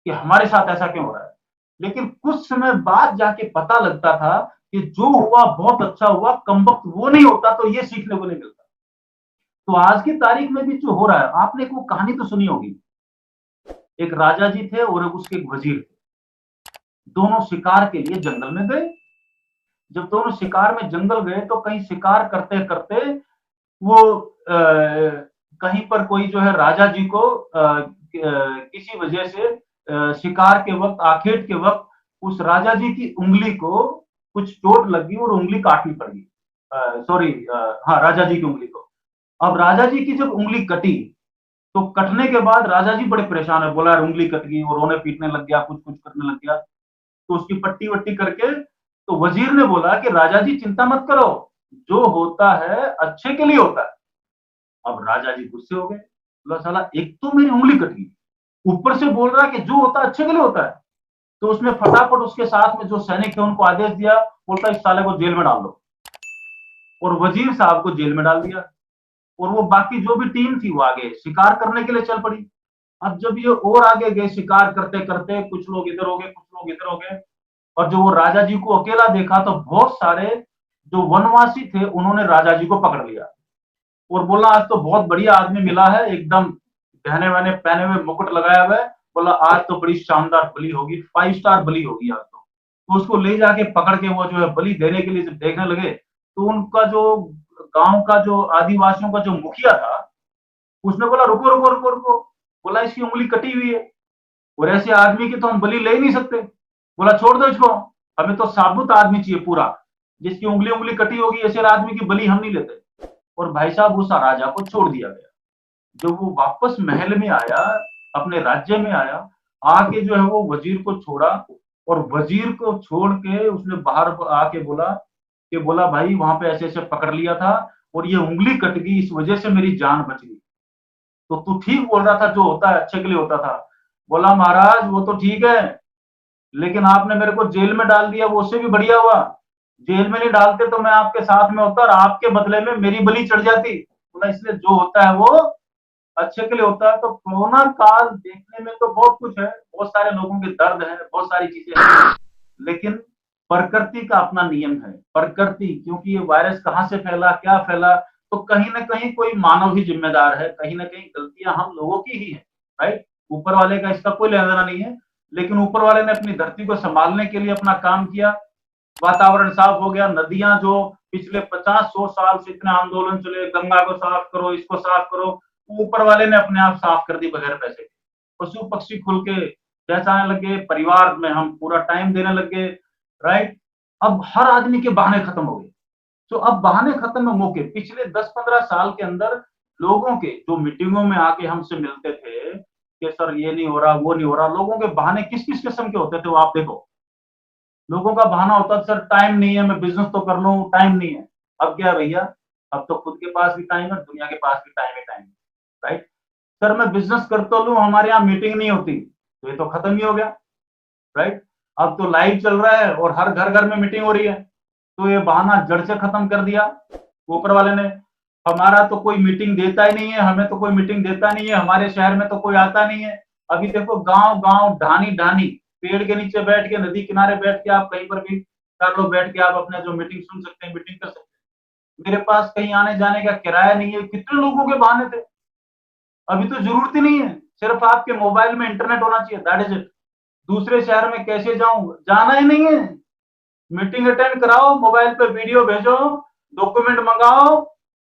कि हमारे साथ ऐसा क्यों हो रहा है, लेकिन कुछ समय बाद जाके पता लगता था कि जो हुआ बहुत अच्छा हुआ, कमबख्त वो नहीं होता तो ये सीखने को नहीं मिलता। तो आज की तारीख में भी जो हो रहा है, आपने एक वो कहानी तो सुनी होगी, एक राजा जी थे और उसके एक वजीर थे, दोनों शिकार के लिए जंगल में गए। जब दोनों शिकार में जंगल गए तो कहीं शिकार करते करते वो कहीं पर कोई जो है राजा जी को किसी वजह से शिकार के वक्त, आखेट के वक्त उस राजा जी की उंगली को कुछ चोट लगी और उंगली काटनी पड़ गई। सॉरी, हाँ, राजा जी की उंगली को। अब राजा जी की जब उंगली कटी तो कटने के बाद राजा जी बड़े परेशान है, बोला यार उंगली कट गई, और रोने पीटने लग गया, कुछ कुछ करने लग गया। तो उसकी पट्टी वट्टी करके तो वजीर ने बोला कि राजा जी चिंता मत करो, जो होता है अच्छे के लिए होता है। अब राजा जी गुस्से हो गए, बोला साला एक तो मेरी उंगली कट गई, ऊपर से बोल रहा है कि जो होता है अच्छे के लिए होता है। तो उसने फटाफट उसके साथ में जो सैनिक थे उनको आदेश दिया, बोलता इस साले को जेल में डाल दो, और वजीर साहब को जेल में डाल दिया। और वो बाकी जो भी टीम थी वो आगे शिकार करने के लिए चल पड़ी। अब जब ये और आगे गए शिकार करते करते, कुछ लोग इधर हो गए, कुछ लोग इधर हो गए, और जो वो राजा जी को अकेला देखा तो बहुत सारे जो वनवासी थे उन्होंने राजा जी को पकड़ लिया और बोला आज तो बहुत बढ़िया आदमी मिला है, एकदम गहने वहने पहने हुए, मुकुट लगाया हुआ है, बोला आज तो बड़ी शानदार बलि होगी, 5 स्टार बलि होगी आज तो उसको ले जाके पकड़ के वो जो है बलि देने के लिए जब देखने लगे तो उनका जो गांव का जो आदिवासियों का जो मुखिया था उसने बोला रुको रुको रुको रुको, बोला इसकी उंगली कटी हुई है और ऐसे आदमी की तो हम बलि ले ही नहीं सकते। बोला छोड़ दो इसको, हमें तो साबुत आदमी चाहिए पूरा, जिसकी उंगली उंगली कटी होगी, ऐसे आदमी की बलि हम नहीं लेते। और भाई साहब उस राजा को छोड़ दिया गया। जब वो वापस महल में आया, अपने राज्य में आया, आके जो है वो वजीर को छोड़ा, और वजीर को छोड़ के उसने बाहर आके बोला कि बोला भाई वहां पे ऐसे ऐसे पकड़ लिया था और ये उंगली कट गई, इस वजह से मेरी जान बच गई। तो तू ठीक बोल रहा था, जो होता है अच्छे के लिए होता था। बोला महाराज वो तो ठीक है, लेकिन आपने मेरे को जेल में डाल दिया, वो उससे भी बढ़िया हुआ। जेल में नहीं डालते तो मैं आपके साथ में होता और आपके बदले में मेरी बलि चढ़ जाती। बोला इसलिए जो होता है वो अच्छे के लिए होता है। तो कोरोना काल देखने में तो बहुत कुछ है, बहुत सारे लोगों के दर्द है, बहुत सारी चीजें हैं, लेकिन प्रकृति का अपना नियम है। प्रकृति, क्योंकि ये वायरस कहां से फैला, क्या फैला, तो कहीं ना कहीं कोई मानव ही जिम्मेदार है, कहीं ना कहीं गलतियां हम लोगों की ही है, राइट। ऊपर वाले का इसका कोई लेना देना नहीं है, लेकिन ऊपर वाले ने अपनी धरती को संभालने के लिए अपना काम किया, वातावरण साफ हो गया। नदियां जो पिछले 50-100 साल से इतने आंदोलन चले, गंगा को साफ करो, इसको साफ करो, ऊपर वाले ने अपने आप साफ कर दी बगैर पैसे के। पशु पक्षी खुल के पहचाने लगे, परिवार में हम पूरा टाइम देने लगे, राइट। अब हर आदमी के बहाने खत्म हो गए। तो अब बहाने खत्म हो के पिछले 10-15 साल के अंदर लोगों के जो मीटिंगों में आके हमसे मिलते थे कि सर ये नहीं हो रहा, वो नहीं हो रहा, लोगों के बहाने किस किस किस्म के होते थे वो आप देखो। लोगों का बहाना होता था सर टाइम नहीं है, मैं बिजनेस तो कर लूं, टाइम नहीं है। अब क्या भैया, अब तो खुद के पास भी टाइम है, दुनिया के पास भी टाइम है, टाइम, राइट। सर मैं बिजनेस कर तो लूं, हमारे यहाँ मीटिंग नहीं होती, तो ये तो खत्म ही हो गया, राइट। अब तो लाइव चल रहा है और हर घर घर में मीटिंग हो रही है, तो ये बहाना जड़ से खत्म कर दिया ऊपर वाले ने। हमारा तो कोई मीटिंग देता ही नहीं है, हमें तो कोई मीटिंग देता नहीं है, हमारे शहर में तो कोई आता नहीं है। अभी देखो गांव गांव, ढानी ढानी, पेड़ के नीचे बैठ के, नदी किनारे बैठ के, आप कहीं पर भी 4 लोग बैठ के आप अपने जो मीटिंग सुन सकते हैं, मीटिंग कर सकते हैं। मेरे पास कहीं आने जाने का किराया नहीं है, कितने लोगों के बहाने थे। अभी तो जरूरत ही नहीं है, सिर्फ आपके मोबाइल में इंटरनेट होना चाहिए, दैट इज इट। दूसरे शहर में कैसे जाऊं, जाना ही नहीं है, मीटिंग अटेंड कराओ, मोबाइल पे वीडियो भेजो, डॉक्यूमेंट मंगाओ,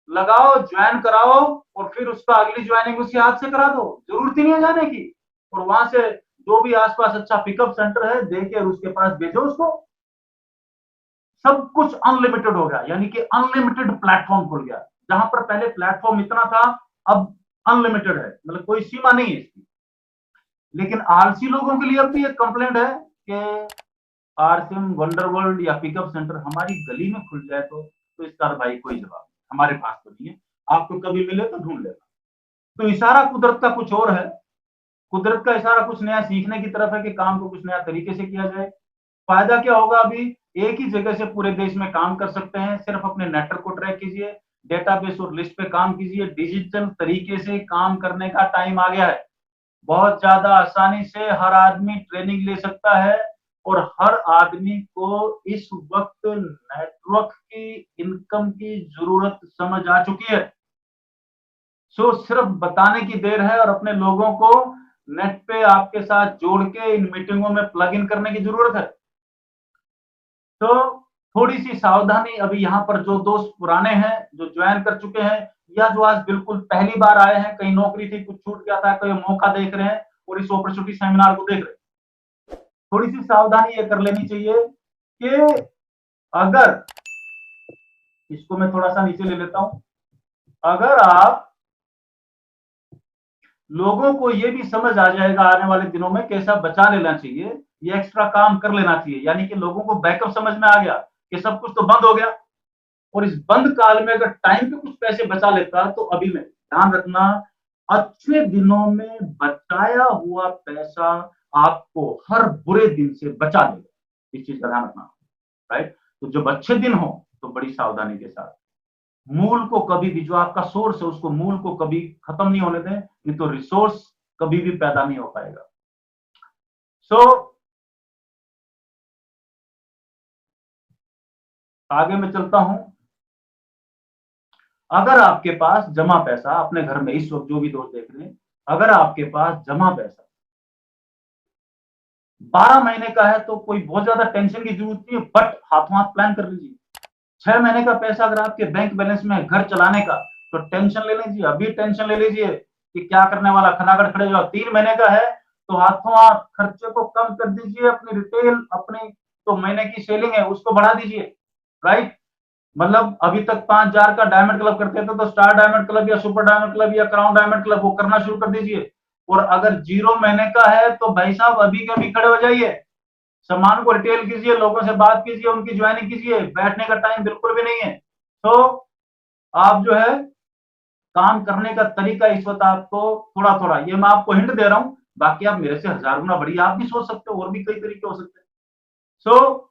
लगाओ, ज्वाइन कराओ, और फिर उसका अगली ज्वाइनिंग उसी हाथ से करा दो, जरूरत ही नहीं है जाने की। और वहां से जो भी आसपास अच्छा पिकअप सेंटर है देके उसके पास भेजो उसको। सब कुछ अनलिमिटेड हो गया, यानी कि अनलिमिटेड प्लेटफॉर्म खुल गया। जहां पर पहले प्लेटफॉर्म इतना था, अब अनलिमिटेड है, मतलब कोई सीमा नहीं है इसकी। लेकिन आलसी लोगों के लिए अब भी एक कंप्लेंट है कि आरसीएम, वंडरवर्ल्ड या पिकअप सेंटर हमारी गली में खुल जाए तो इसका भाई कोई जवाब नहीं, हमारे पास तो नहीं है। आपको कभी मिले तो ढूंढ लेना। तो इशारा कुदरत का कुछ और है। कुदरत का इशारा कुछ नया सीखने की तरफ है कि काम को कुछ नया तरीके से किया जाए। फायदा क्या होगा? अभी एक ही जगह से पूरे देश में काम कर सकते हैं। सिर्फ अपने नेटवर्क को ट्रैक कीजिए, डेटाबेस और लिस्ट पे काम कीजिए। डिजिटल तरीके से काम करने का टाइम आ गया है। बहुत ज्यादा आसानी से हर आदमी ट्रेनिंग ले सकता है और हर आदमी को इस वक्त नेटवर्क की इनकम की जरूरत समझ आ चुकी है। सो सिर्फ बताने की देर है और अपने लोगों को नेट पे आपके साथ जोड़ के इन मीटिंगों में प्लग इन करने की जरूरत है। तो थोड़ी सी सावधानी अभी यहाँ पर जो दोस्त पुराने हैं, जो ज्वाइन कर चुके हैं, या जो आज बिल्कुल पहली बार आए हैं, कहीं नौकरी थी कुछ छूट गया था, कोई मौका देख रहे हैं और इस अपॉर्चुनिटी सेमिनार को देख रहे हैं, थोड़ी सी सावधानी ये कर लेनी चाहिए कि अगर, इसको मैं थोड़ा सा नीचे ले लेता हूं, अगर आप लोगों को ये भी समझ आ जाएगा आने वाले दिनों में कैसा बचा लेना चाहिए, ये एक्स्ट्रा काम कर लेना चाहिए, यानी कि लोगों को बैकअप समझ में आ गया कि सब कुछ तो बंद हो गया और इस बंद काल में अगर टाइम पे कुछ पैसे बचा लेता तो अभी में ध्यान रखना, अच्छे दिनों में बचाया हुआ पैसा आपको हर बुरे दिन से बचा लेगा। इस चीज का ध्यान रखना, राइट। तो जब अच्छे दिन हो तो बड़ी सावधानी के साथ मूल को कभी भी, जो आपका सोर्स है उसको, मूल को कभी खत्म नहीं होने दें, नहीं तो रिसोर्स कभी भी पैदा नहीं हो पाएगा। सो आगे मैं चलता हूं। अगर आपके पास जमा पैसा अपने घर में इस वक्त, जो भी दोस्त देख रहे हैं, अगर आपके पास जमा पैसा 12 महीने का है तो कोई बहुत ज्यादा टेंशन की जरूरत नहीं है, बट हाथों हाथ प्लान कर लीजिए। 6 महीने का पैसा अगर आपके बैंक बैलेंस में है घर चलाने का, तो टेंशन ले लीजिए, अभी टेंशन ले लीजिए कि क्या करने वाला, खड़ाखड़ खड़े जाओ। 3 महीने का है तो हाथों हाथ खर्चे को कम कर दीजिए, अपनी रिटेल, अपनी तो महीने की सेलिंग है उसको बढ़ा दीजिए, राइट। मतलब अभी तक 5,000 का डायमंड क्लब करते थे, तो स्टार डायमंड क्लब या सुपर डायमंड क्लब या क्राउन डायमंड क्लब वो करना शुरू कर दीजिए। और अगर 0 महीने का है तो भाई साहब अभी के अभी खड़े हो जाइए, सामान को रिटेल कीजिए, लोगों से बात कीजिए, उनकी ज्वाइनिंग कीजिए। बैठने का टाइम बिल्कुल भी नहीं है। तो आप जो है काम करने का तरीका इस वक्त आपको थोड़ा थोड़ा, ये मैं आपको हिंट दे रहा हूं, बाकी आप मेरे से 1000 गुना बढ़िया आप भी सोच सकते हो, और भी कई तरीके हो सकते हैं। सो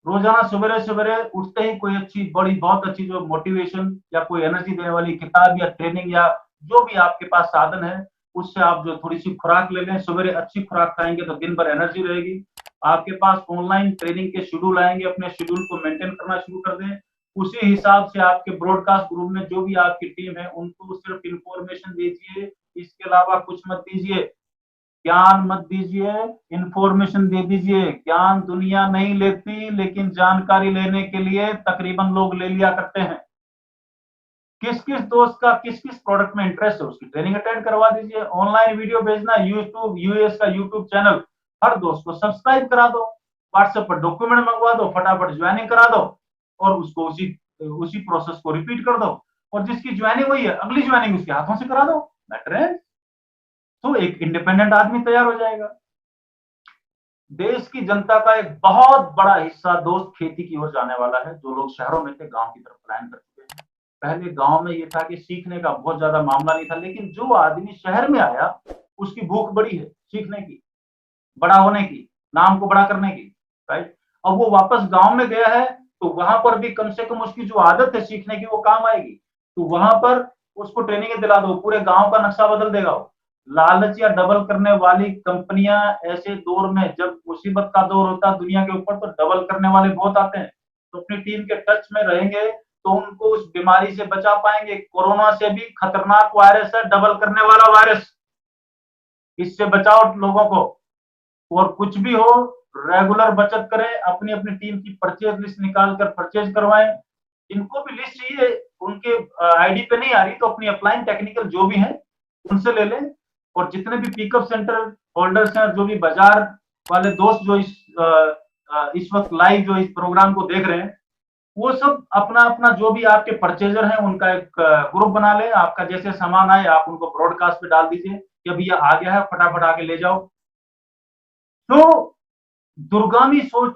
रोजाना सवेरे सवेरे उठते ही कोई अच्छी, बड़ी बहुत अच्छी जो मोटिवेशन या कोई एनर्जी देने वाली किताब या ट्रेनिंग या जो भी आपके पास साधन है, उससे आप जो थोड़ी सी खुराक ले लें। सवेरे अच्छी खुराक खाएंगे तो दिन भर एनर्जी रहेगी। आपके पास ऑनलाइन ट्रेनिंग के शेड्यूल आएंगे, अपने शेड्यूल को मेंटेन करना शुरू कर दें। उसी हिसाब से आपके ब्रॉडकास्ट ग्रुप में जो भी आपकी टीम है उनको सिर्फ इंफॉर्मेशन दीजिए, इसके अलावा कुछ मत दीजिए। ज्ञान मत दीजिए, इंफॉर्मेशन दे दीजिए। ज्ञान दुनिया नहीं लेती, लेकिन जानकारी लेने के लिए तकरीबन लोग ले लिया करते हैं। किस किस दोस्त का किस किस प्रोडक्ट में इंटरेस्ट है उसकी ट्रेनिंग अटेंड करवा दीजिए। ऑनलाइन वीडियो भेजना, यूट्यूब यूएस का यूट्यूब चैनल हर दोस्त को सब्सक्राइब करा दो, व्हाट्सएप पर डॉक्यूमेंट मंगवा दो, फटाफट ज्वाइनिंग करा दो और उसको उसी उसी प्रोसेस को रिपीट कर दो। और जिसकी ज्वाइनिंग हुई है अगली ज्वाइनिंग उसके हाथों से करा दो। मैटर है, तो एक इंडिपेंडेंट आदमी तैयार हो जाएगा। देश की जनता का एक बहुत बड़ा हिस्सा दोस्त खेती की ओर जाने वाला है। जो लोग शहरों में थे गांव की तरफ पलायन कर चुके हैं। पहले गांव में ये था कि सीखने का बहुत ज्यादा मामला नहीं था, लेकिन जो आदमी शहर में आया उसकी भूख बड़ी है सीखने की, बड़ा होने की, नाम को बड़ा करने की, राइट। अब वो वापस गांव में गया है तो वहां पर भी कम से कम उसकी जो आदत है सीखने की वो काम आएगी। तो वहां पर उसको ट्रेनिंग दिला दो, पूरे गांव का नक्शा बदल देगा वो। लालच या डबल करने वाली कंपनियां ऐसे दौर में, जब मुसीबत का दौर होता है दुनिया के ऊपर, तो डबल करने वाले बहुत आते हैं। तो अपनी टीम के टच में रहेंगे तो उनको उस बीमारी से बचा पाएंगे। कोरोना से भी खतरनाक वायरस है डबल करने वाला वायरस, इससे बचाओ लोगों को। और कुछ भी हो रेगुलर बचत करें, अपनी अपनी टीम की परचेज लिस्ट निकाल कर परचेज करवाएं। इनको भी लिस्ट चाहिए, उनके आईडी पे नहीं आ रही तो अपनी अपलाइन टेक्निकल जो भी है उनसे ले लें। और जितने भी पिकअप सेंटर होल्डर्स हैं, जो भी बाजार वाले दोस्त जो इस वक्त लाइव जो इस प्रोग्राम को देख रहे हैं, वो सब अपना अपना जो भी आपके परचेजर हैं उनका एक ग्रुप बना ले। आपका जैसे सामान आए आप उनको ब्रॉडकास्ट पे डाल दीजिए कि अभी ये आ गया है, फटाफट आके ले जाओ। तो दूरगामी सोच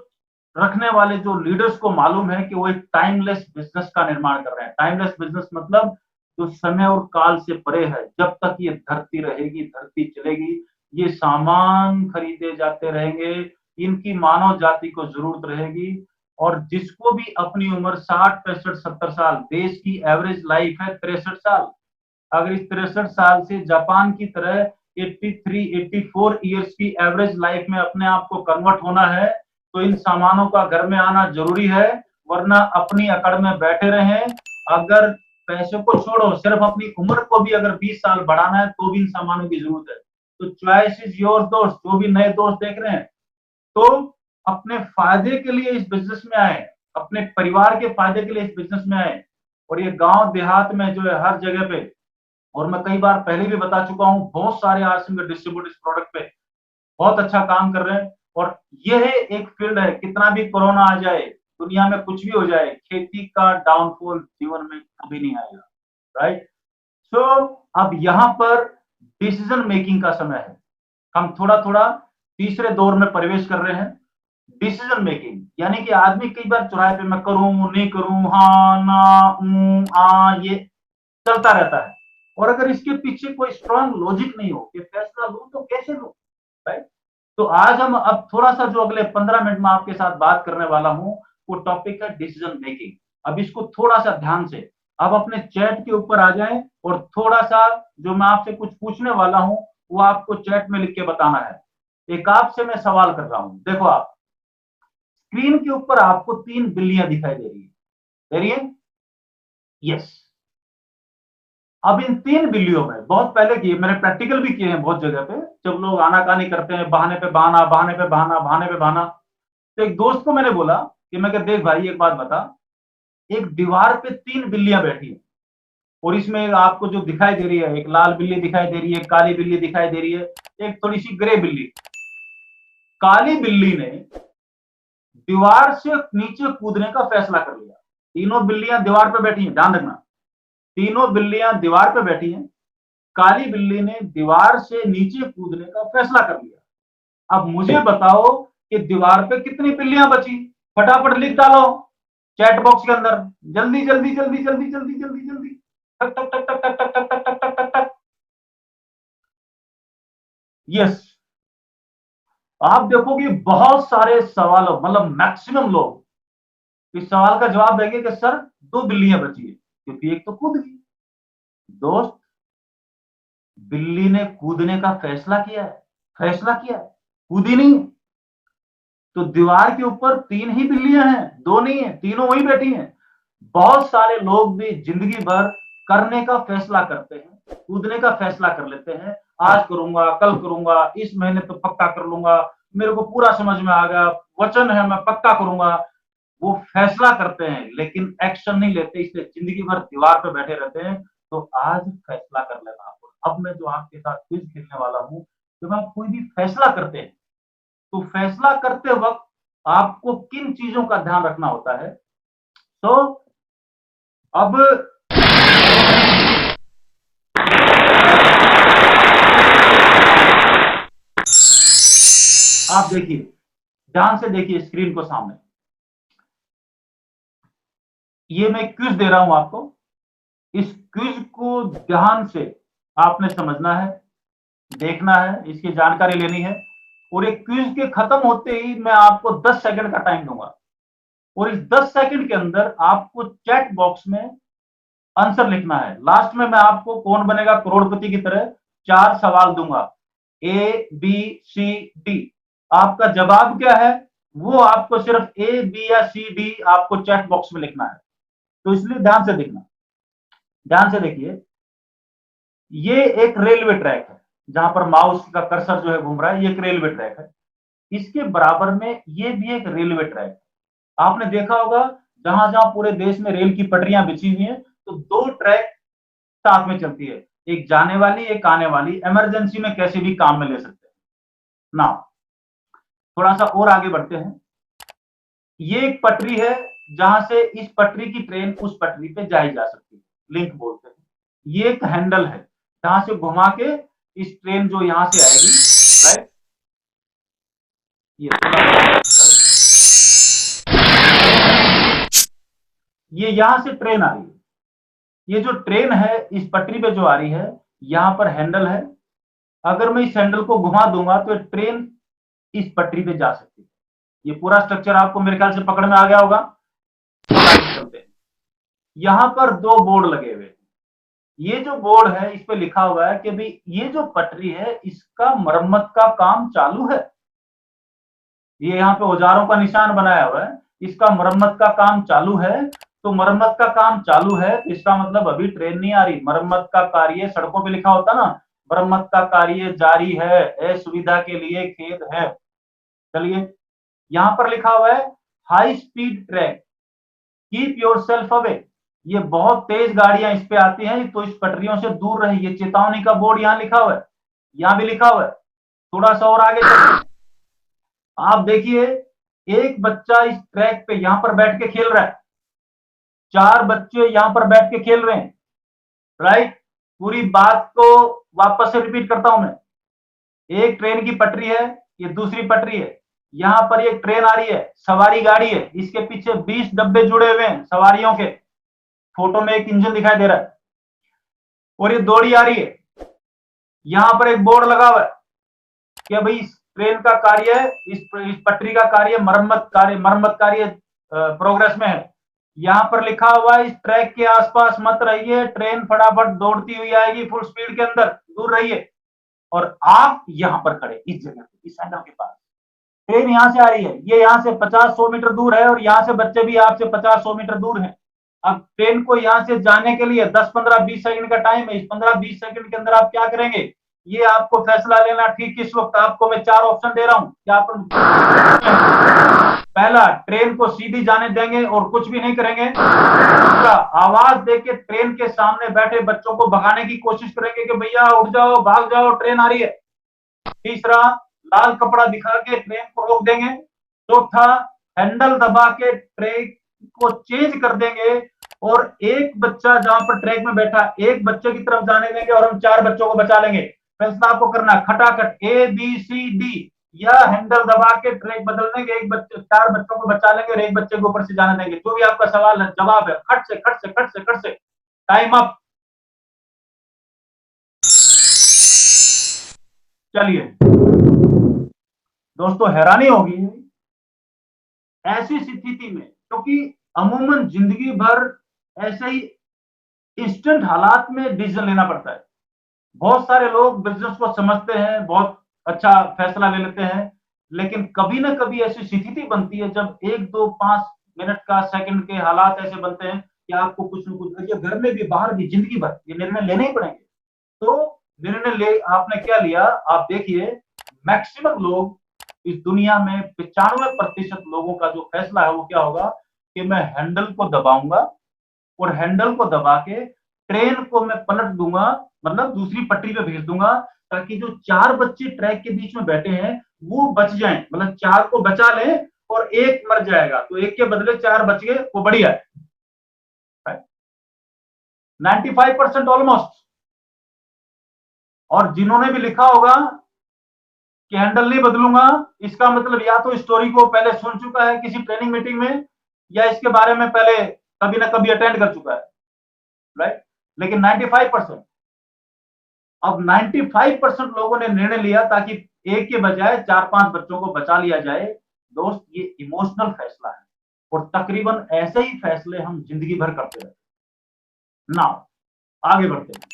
रखने वाले जो लीडर्स को मालूम है कि वो एक टाइमलेस बिजनेस का निर्माण कर रहे हैं। टाइमलेस बिजनेस मतलब जो समय और काल से परे है। जब तक ये धरती रहेगी, धरती चलेगी, ये सामान खरीदे जाते रहेंगे, इनकी मानव जाति को जरूरत रहेगी। और जिसको भी अपनी उम्र 60, 65, 70 साल, देश की एवरेज लाइफ है 63 साल। अगर इस 63 साल से जापान की तरह 83, 84 ईयर्स की एवरेज लाइफ में अपने आप को कन्वर्ट होना है, तो इन सामानों का घर में आना जरूरी है, वरना अपनी अकड़ में बैठे रहें। अगर पैसे को छोड़ो, सिर्फ अपनी उम्र को भी अगर 20 साल बढ़ाना है तो भी इन सामानों की जरूरत है। तो चॉइस इज योर दोस्त। जो भी नए दोस्त देख रहे हैं, तो अपने फायदे के लिए इस बिजनेस में आए, अपने परिवार के फायदे के लिए इस बिजनेस में आए। और ये गांव देहात में जो है हर जगह पे, और मैं कई बार पहले भी बता चुका हूं, बहुत सारे आज डिस्ट्रीब्यूटर इस प्रोडक्ट पे बहुत अच्छा काम कर रहे हैं। और यह एक फील्ड है, कितना भी कोरोना आ जाए, दुनिया में कुछ भी हो जाए, खेती का डाउनफॉल जीवन में कभी नहीं आएगा। राइट। सो अब यहां पर डिसीजन मेकिंग का समय है। हम थोड़ा थोड़ा तीसरे दौर में प्रवेश कर रहे हैं। डिसीजन मेकिंग यानी कि आदमी कई बार चौराहे पे मैं करूं नहीं करूं, हाँ ना ये चलता रहता है। और अगर इसके पीछे कोई स्ट्रॉन्ग लॉजिक नहीं हो कि फैसला लूं तो कैसे लूं। राइट। तो आज हम अब थोड़ा सा जो अगले 15 मिनट में आपके साथ बात करने वाला हूं, वो टॉपिक है डिसीजन मेकिंग। अब इसको थोड़ा सा ध्यान से आप अपने चैट के ऊपर आ जाएं, और थोड़ा सा जो मैं आपसे कुछ पूछने वाला हूं वो आपको चैट में लिख के बताना है। एक आपसे मैं सवाल कर रहा हूं, देखो आप स्क्रीन के ऊपर आपको 3 बिल्लियां दिखाई दे रही है, दे रही है? यस। अब इन 3 बिल्लियों में बहुत पहले किए, मैंने प्रैक्टिकल भी किए हैं बहुत जगह पे, जब लोग आनाकानी करते हैं, बहाने पे बहाना, बहाने पे बहाना, बहाने पे बहाना। तो एक दोस्त को मैंने बोला कि मैं देख भाई एक बात बता, एक दीवार पे 3 बिल्लियां बैठी हैं, और इसमें आपको जो दिखाई दे रही है, एक लाल बिल्ली दिखाई दे रही है, काली बिल्ली दिखाई दे रही है, एक थोड़ी सी ग्रे बिल्ली। काली बिल्ली ने दीवार से नीचे कूदने का फैसला कर लिया। तीनों बिल्लियां दीवार पे बैठी हैं, ध्यान रखना, तीनों बिल्लियां दीवार पे बैठी हैं। काली बिल्ली ने दीवार से नीचे कूदने का फैसला कर लिया। अब मुझे बताओ कि दीवार पे कितनी बिल्लियां बची। फटाफट लिख डालो चैट बॉक्स के अंदर, जल्दी जल्दी जल्दी जल्दी जल्दी जल्दी जल्दी, टक टक टक टक टक टक टक टक टक टक टक। यस। आप देखोगे बहुत सारे सवालों, मतलब मैक्सिमम लोग इस सवाल का जवाब देंगे कि सर 2 बिल्लियां बची है, क्योंकि एक तो कूद गई। दोस्त, बिल्ली ने कूदने का फैसला किया है, फैसला किया है, कूदी नहीं। तो दीवार के ऊपर 3 ही बिल्लियां हैं, 2 नहीं है, तीनों वहीं बैठी हैं। बहुत सारे लोग भी जिंदगी भर करने का फैसला करते हैं, कूदने का फैसला कर लेते हैं, आज करूंगा, कल करूंगा, इस महीने तो पक्का कर लूंगा, मेरे को पूरा समझ में आ गया, वचन है मैं पक्का करूंगा। वो फैसला करते हैं लेकिन एक्शन नहीं लेते, इसलिए जिंदगी भर दीवार पे बैठे रहते हैं। तो आज फैसला कर लेना। अब मैं जो आपके साथ क्विज खेलने वाला हूं, जब आप कोई भी फैसला करते हैं, तो फैसला करते वक्त आपको किन चीजों का ध्यान रखना होता है। तो अब आप देखिए, ध्यान से देखिए स्क्रीन को सामने, ये मैं क्विज दे रहा हूं आपको। इस क्विज को ध्यान से आपने समझना है, देखना है, इसकी जानकारी लेनी है। और एक क्विज के खत्म होते ही मैं आपको 10 सेकंड का टाइम दूंगा, और इस 10 सेकंड के अंदर आपको चैट बॉक्स में आंसर लिखना है। लास्ट में मैं आपको कौन बनेगा करोड़पति की तरह 4 सवाल दूंगा, ए बी सी डी। आपका जवाब क्या है वो आपको सिर्फ ए बी या सी डी आपको चैट बॉक्स में लिखना है। तो इसलिए ध्यान से देखना, ध्यान से देखिए। ये एक रेलवे ट्रैक है, जहां पर माउस का कर्सर जो है घूम रहा है, ये एक रेलवे ट्रैक है। इसके बराबर में ये भी एक रेलवे ट्रैक है। आपने देखा होगा जहां जहां पूरे देश में रेल की पटरियां बिछी हुई हैं, तो 2 ट्रैक साथ में चलती है, एक जाने वाली एक आने वाली, इमरजेंसी में कैसे भी काम में ले सकते हैं ना। थोड़ा सा और आगे बढ़ते हैं। ये एक पटरी है जहां से इस पटरी की ट्रेन उस पटरी पे जाई जा सकती है, लिंक बोलते हैं। ये एक हैंडल है जहां से घुमा के इस ट्रेन जो यहां से आएगी, राइट, ये यहां से ट्रेन आ रही है, ये जो ट्रेन है इस पटरी पे जो आ रही है, यहां पर हैंडल है। अगर मैं इस हैंडल को घुमा दूंगा तो ट्रेन इस पटरी पे जा सकती है। ये पूरा स्ट्रक्चर आपको मेरे ख्याल से पकड़ में आ गया होगा। चलते हैं। यहां पर दो बोर्ड लगे हुए हैं। ये जो बोर्ड है इस पे लिखा हुआ है कि भाई ये जो पटरी है इसका मरम्मत का काम चालू है। ये यहाँ पे औजारों का निशान बनाया हुआ है, इसका मरम्मत का काम चालू है। तो मरम्मत का काम चालू है, इसका मतलब अभी ट्रेन नहीं आ रही। मरम्मत का कार्य सड़कों पे लिखा होता ना, मरम्मत का कार्य जारी है, असुविधा के लिए खेद है। चलिए, यहां पर लिखा हुआ है high speed track, keep your self away. ये बहुत तेज गाड़ियां इस पे आती हैं, तो इस पटरियों से दूर रहिए। चेतावनी का बोर्ड यहाँ लिखा हुआ है, यहाँ भी लिखा हुआ है। थोड़ा सा और आगे चलते, आप देखिए एक बच्चा इस ट्रैक पे यहां पर बैठ के खेल रहा है, चार बच्चे यहां पर बैठ के खेल रहे हैं। राइट, पूरी बात को वापस से रिपीट करता हूं मैं। एक ट्रेन की पटरी है, ये दूसरी पटरी है। यहां पर एक ट्रेन आ रही है, सवारी गाड़ी है, इसके पीछे 20 डब्बे जुड़े हुए हैं सवारियों के। फोटो में एक इंजन दिखाई दे रहा है और ये दौड़ी आ रही है। यहां पर एक बोर्ड लगा हुआ है कि भाई इस ट्रेन का कार्य, इस पटरी का कार्य मरम्मत कार्य प्रोग्रेस में है। यहां पर लिखा हुआ है इस ट्रैक के आसपास मत रहिए, ट्रेन फटाफट दौड़ती हुई आएगी फुल स्पीड के अंदर, दूर रहिए। और आप यहां पर खड़े इस जगह पे, इस हैंडल के पास। ट्रेन यहां से आ रही है, ये यहां से 50-100 मीटर दूर है और यहां से बच्चे भी आपसे 50-100 मीटर दूर हैं। अब ट्रेन को यहां से जाने के लिए 10-15-20 सेकंड का टाइम है। इस 15-20 सेकंड के अंदर आप क्या करेंगे, ये आपको फैसला लेना। ठीक किस वक्त आपको मैं 4 ऑप्शन दे रहा हूं, क्या आप पहला, ट्रेन को सीधी जाने देंगे और कुछ भी नहीं करेंगे। दूसरा, आवाज देके ट्रेन के सामने बैठे बच्चों को भगाने की कोशिश करेंगे कि भैया उठ जाओ, भाग जाओ, ट्रेन आ रही है। तीसरा, लाल कपड़ा दिखा के ट्रेन को रोक देंगे। चौथा, हैंडल दबा के ट्रेन को चेंज कर देंगे और एक बच्चा जहां पर ट्रैक में बैठा, एक बच्चे की तरफ जाने देंगे और हम 4 बच्चों को बचा लेंगे। फैसला आपको करना, खटाखट ABCD, या हैंडल दबा के ट्रैक बदल देंगे, एक बच्चे 4 बच्चों को बचा लेंगे और एक बच्चे को ऊपर से जाने देंगे। जो भी आपका सवाल है, जवाब है, खट से खट से खट से खट से। Time up. चलिए दोस्तों, हैरानी होगी ऐसी स्थिति में, क्योंकि अमूमन जिंदगी भर ऐसे ही इंस्टेंट हालात में डिसीजन लेना पड़ता है। बहुत सारे लोग बिजनेस को समझते हैं, बहुत अच्छा फैसला ले लेते हैं, लेकिन कभी ना कभी ऐसी स्थिति बनती है जब 1-2-5 मिनट का, सेकंड के हालात ऐसे बनते हैं कि आपको कुछ न कुछ, ये घर में भी बाहर भी जिंदगी भर ये निर्णय लेने ही पड़ेंगे। तो निर्णय ले आपने क्या लिया, आप देखिए मैक्सिमम लोग इस दुनिया में 95% लोगों का जो फैसला है वो क्या होगा कि मैं हैंडल को दबाऊंगा और हैंडल को दबा के ट्रेन को मैं पलट दूंगा, मतलब दूसरी पटरी पे भेज दूंगा, ताकि जो 4 बच्चे ट्रैक के बीच में बैठे हैं वो बच जाएं, मतलब 4 को बचा लें और एक मर जाएगा तो एक के बदले 4 बच गए, वो बढ़िया है। 95% ऑलमोस्ट। और जिन्होंने भी लिखा होगा कि हैंडल नहीं बदलूंगा, इसका मतलब या तो स्टोरी को पहले सुन चुका है किसी ट्रेनिंग मीटिंग में, या इसके बारे में पहले कभी ना कभी अटेंड कर चुका है। राइट, लेकिन 95%, अब 95% लोगों ने निर्णय लिया ताकि एक के बजाय 4-5 बच्चों को बचा लिया जाए। दोस्त, ये इमोशनल फैसला है और तकरीबन ऐसे ही फैसले हम जिंदगी भर करते रहते। नाउ आगे बढ़ते हैं।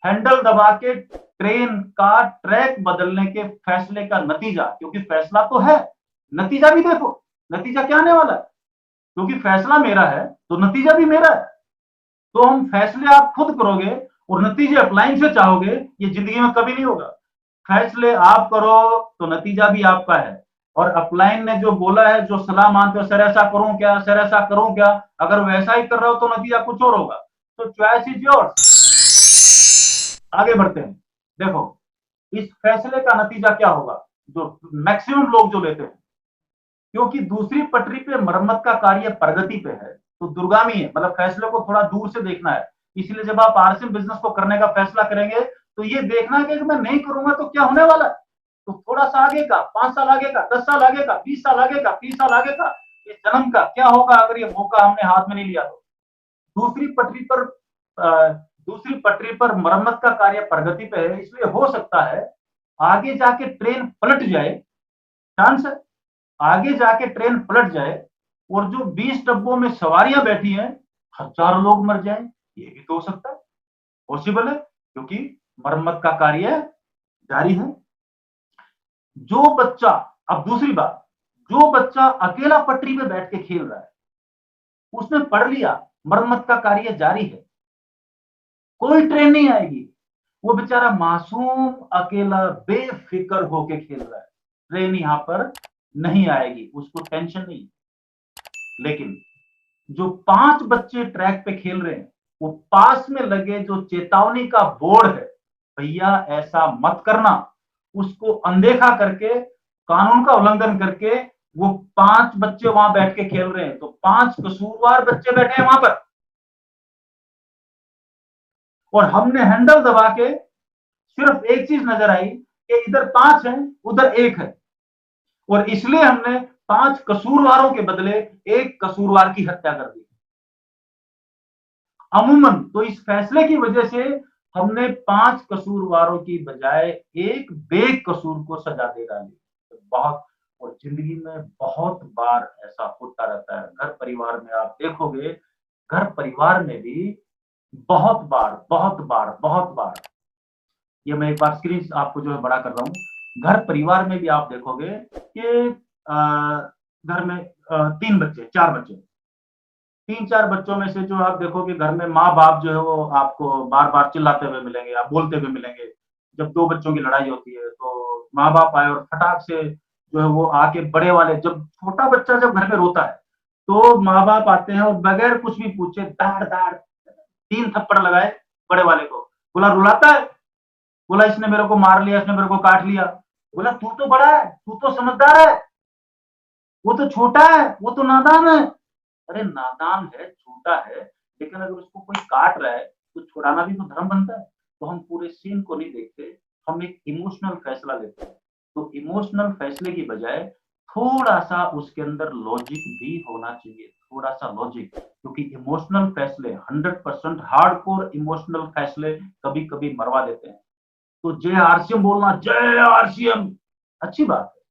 हैंडल दबा के ट्रेन का ट्रैक बदलने के फैसले का नतीजा, क्योंकि फैसला तो है, नतीजा भी देखो, नतीजा क्या आने वाला है। क्योंकि फैसला मेरा है तो नतीजा भी मेरा है। तो हम फैसले आप खुद करोगे और नतीजे अपलाइन से चाहोगे, ये जिंदगी में कभी नहीं होगा। फैसले आप करो तो नतीजा भी आपका है। और अपलाइन ने जो बोला है, जो सलाह मानते हो, सर ऐसा करूं क्या, सर ऐसा करूं क्या, अगर वैसा ही कर रहे हो तो नतीजा कुछ और होगा। तो चॉइस इज योर्स। आगे बढ़ते हैं। देखो इस फैसले का नतीजा क्या होगा, जो मैक्सिमम लोग जो लेते हैं, क्योंकि दूसरी पटरी पे मरम्मत का कार्य प्रगति पे है तो दुर्गामी है, मतलब फैसले को थोड़ा दूर से देखना है। इसलिए जब आप आरसीएम बिजनेस को करने का फैसला करेंगे तो ये देखना है कि मैं नहीं करूंगा तो क्या होने वाला है। तो थोड़ा सा आगे का, 5 साल आगे का, 10 साल आगे का, 20 साल आगे का, 30 साल आगे का, इस जन्म का क्या होगा अगर ये मौका हमने हाथ में नहीं लिया तो। दूसरी पटरी पर दूसरी पटरी पर मरम्मत का कार्य प्रगति पे है, इसलिए हो सकता है आगे जाके ट्रेन पलट जाए। चांस है आगे जाके ट्रेन पलट जाए और जो 20 डब्बों में सवारियां बैठी हैं, हजारों लोग मर जाएं। ये भी तो हो सकता है, पॉसिबल है, क्योंकि मरम्मत का कार्य जारी है। जो बच्चा, अब दूसरी बात, जो बच्चा अकेला पटरी पे बैठ के खेल रहा है, उसने पढ़ लिया मरम्मत का कार्य जारी है, कोई ट्रेन नहीं आएगी, वो बेचारा मासूम अकेला बेफिक्र होके खेल रहा है, ट्रेन यहां पर नहीं आएगी, उसको टेंशन नहीं। लेकिन जो 5 बच्चे ट्रैक पे खेल रहे हैं, वो पास में लगे जो चेतावनी का बोर्ड है, भैया ऐसा मत करना, उसको अनदेखा करके, कानून का उल्लंघन करके वो 5 बच्चे वहां बैठ के खेल रहे हैं, तो 5 कसूरवार बच्चे बैठे हैं वहां पर, और हमने हैंडल दबा के सिर्फ एक चीज नजर आई कि इधर 5 है उधर 1 है, और इसलिए हमने 5 कसूरवारों के बदले 1 कसूरवार की हत्या कर दी। अमूमन तो इस फैसले की वजह से हमने 5 कसूरवारों की बजाय 1 बेकसूर को सजा दे डाली। तो बहुत, और जिंदगी में बहुत बार ऐसा होता रहता है, घर परिवार में आप देखोगे, घर परिवार में भी बहुत बार बहुत बार बहुत बार, ये मैं एक बार स्क्रीन आपको जो है बड़ा कर रहा हूँ, घर परिवार में भी आप देखोगे कि घर में 3 बच्चे 4 बच्चे, 3-4 बच्चों में से जो आप देखोगे घर में माँ बाप जो है वो आपको बार बार चिल्लाते हुए मिलेंगे या बोलते हुए मिलेंगे। जब 2 बच्चों की लड़ाई होती है तो माँ बाप आए और फटाक से जो है वो आके बड़े वाले, जब छोटा बच्चा जब घर में रोता है तो माँ बाप आते हैं और बगैर कुछ भी पूछे दाड़ दाड़ 3 थप्पड़ लगाए बड़े वाले को। बोला रुलाता है, बोला इसने मेरे को मार लिया, इसने मेरे को काट लिया। बोला तू तो बड़ा है, तू तो समझदार है, वो तो छोटा है, वो तो नादान है। अरे नादान है, छोटा है, लेकिन अगर उसको कोई काट रहा है तो छुड़ाना भी तो धर्म बनता है। तो हम पूरे सीन को नहीं देखते, हम एक इमोशनल फैसला लेते हैं। तो इमोशनल फैसले की बजाय थोड़ा सा उसके अंदर लॉजिक भी होना चाहिए, थोड़ा सा लॉजिक, क्योंकि इमोशनल फैसले 100% हार्डकोर इमोशनल फैसले कभी कभी मरवा देते हैं। तो जय आरसीएम बोलना, जय आरसीएम, अच्छी बात है,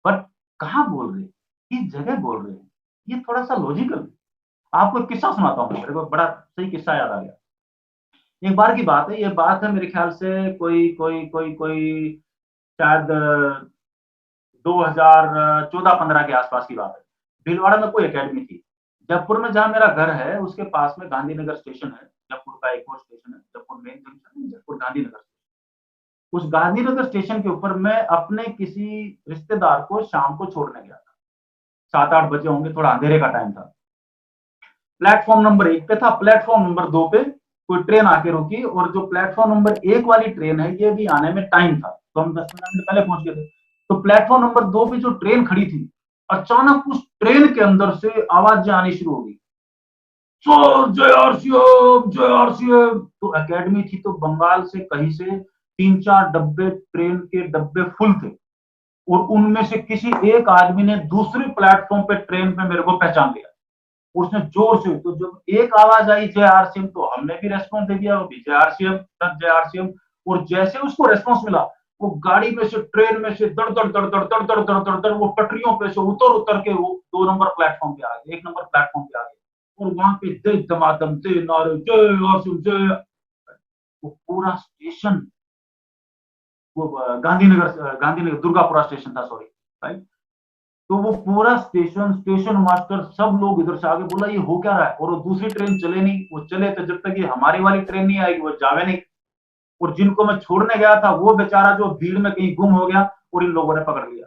बट कहाँ बोल रहे, किस जगह बोल रहे हैं, ये थोड़ा सा लॉजिकल। आपको एक किस्सा सुनाता हूँ, मेरे को बड़ा सही किस्सा याद आ गया। एक बार की बात है, ये बात है मेरे ख्याल से कोई कोई कोई कोई शायद 2014-15 के आसपास की बात है। भीलवाड़ा में कोई एकेडमी थी। जयपुर में जहाँ मेरा घर है उसके पास में गांधीनगर स्टेशन है, जयपुर का एक और स्टेशन है, जयपुर मेन जंक्शन, जयपुर गांधीनगर। उस गांधीनगर स्टेशन के ऊपर मैं अपने किसी रिश्तेदार को शाम को छोड़ने गया था। 7-8 बजे होंगे, थोड़ा अंधेरे का टाइम था। प्लेटफॉर्म नंबर 1 पे था, प्लेटफॉर्म नंबर 2 पे कोई ट्रेन आके रुकी, और जो प्लेटफॉर्म नंबर 1 वाली ट्रेन है ये भी आने में टाइम था, तो हम 10-15 मिनट पहले पहुंच गए थे। तो प्लेटफॉर्म नंबर 2 पे जो ट्रेन खड़ी थी, अचानक उस ट्रेन के अंदर से आवाजें आनी शुरू हो गई, सर जय आरसीएम, जय आरसीएम। तो एकेडमी थी, तो बंगाल से कहीं से 3-4 डब्बे, ट्रेन के डब्बे फुल थे, और उनमें से किसी एक आदमी ने दूसरे प्लेटफॉर्म पे ट्रेन पे मेरे को पहचान लिया। उसने जोर से, तो जब एक आवाज आई जय आरसीएम, तो हमने भी रेस्पॉन्स दे दिया, वो भी जय आरसीएम, जय आरसीएम। और जैसे उसको रेस्पॉन्स मिला, वो गाड़ी में से, ट्रेन में से दड़ दड़ दड़ दड़ दड़ दड़ दड़ दड़ दड़ वो पटरियों पे से उतर उतर के वो 2 नंबर प्लेटफॉर्म पे आ गए, 1 नंबर प्लेटफॉर्म पे आ गए, और वहां पे जय दमादम, जय नारे, जय आरसीएम, जय। वो पूरा स्टेशन, वो गांधीनगर दुर्गापुरा स्टेशन था, सॉरी, राइट। तो वो पूरा स्टेशन, स्टेशन मास्टर, सब लोग इधर से आगे, बोला ये हो क्या रहा है, और वो दूसरी ट्रेन चले नहीं, वो चले तो जब तक ये हमारी वाली ट्रेन नहीं आएगी वो जावे नहीं। और जिनको मैं छोड़ने गया था वो बेचारा जो भीड़ में कहीं गुम हो गया, और इन लोगों ने पकड़ लिया।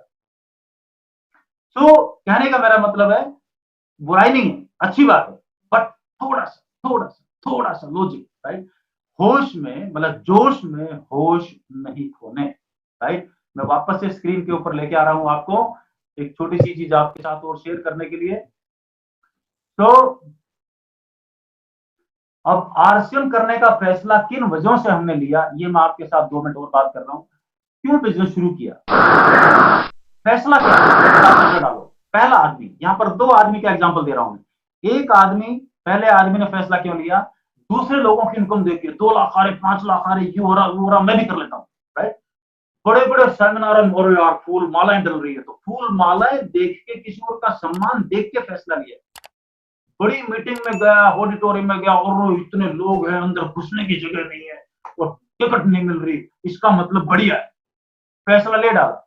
तो कहने का मेरा मतलब है, बुराई नहीं है, अच्छी बात है, बट थोड़ा सा लॉजिक, राइट। होश में, मतलब जोश में होश नहीं खोने, राइट। मैं वापस से स्क्रीन के ऊपर लेके आ रहा हूं आपको एक छोटी सी चीज आपके साथ और शेयर करने के लिए। तो अब आरसीएम करने का फैसला किन वजहों से हमने लिया, ये मैं आपके साथ 2 मिनट और बात कर रहा हूं। क्यों बिजनेस शुरू किया, फैसला क्या डालो। पहला आदमी, यहां पर 2 आदमी का एग्जांपल दे रहा हूं मैं। एक आदमी पहले आदमी ने फैसला क्यों लिया? दूसरे लोगों की इनकम देख के 2 लाख आ रहे, 5 लाख आ रहे, ये हो रहा, वो हो रहा, मैं भी कर लेता हूँ, राइट? बड़े बड़े सेमिनार में, और यार फूल मालाएं डल रही है, तो फूल मालाएं देख के, किसी और का सम्मान देख के फैसला लिया। बड़ी मीटिंग में गया, ऑडिटोरियम में गया, और इतने लोग हैं, अंदर घुसने की जगह नहीं है और टिकट नहीं मिल रही, इसका मतलब बढ़िया है, फैसला ले डाला,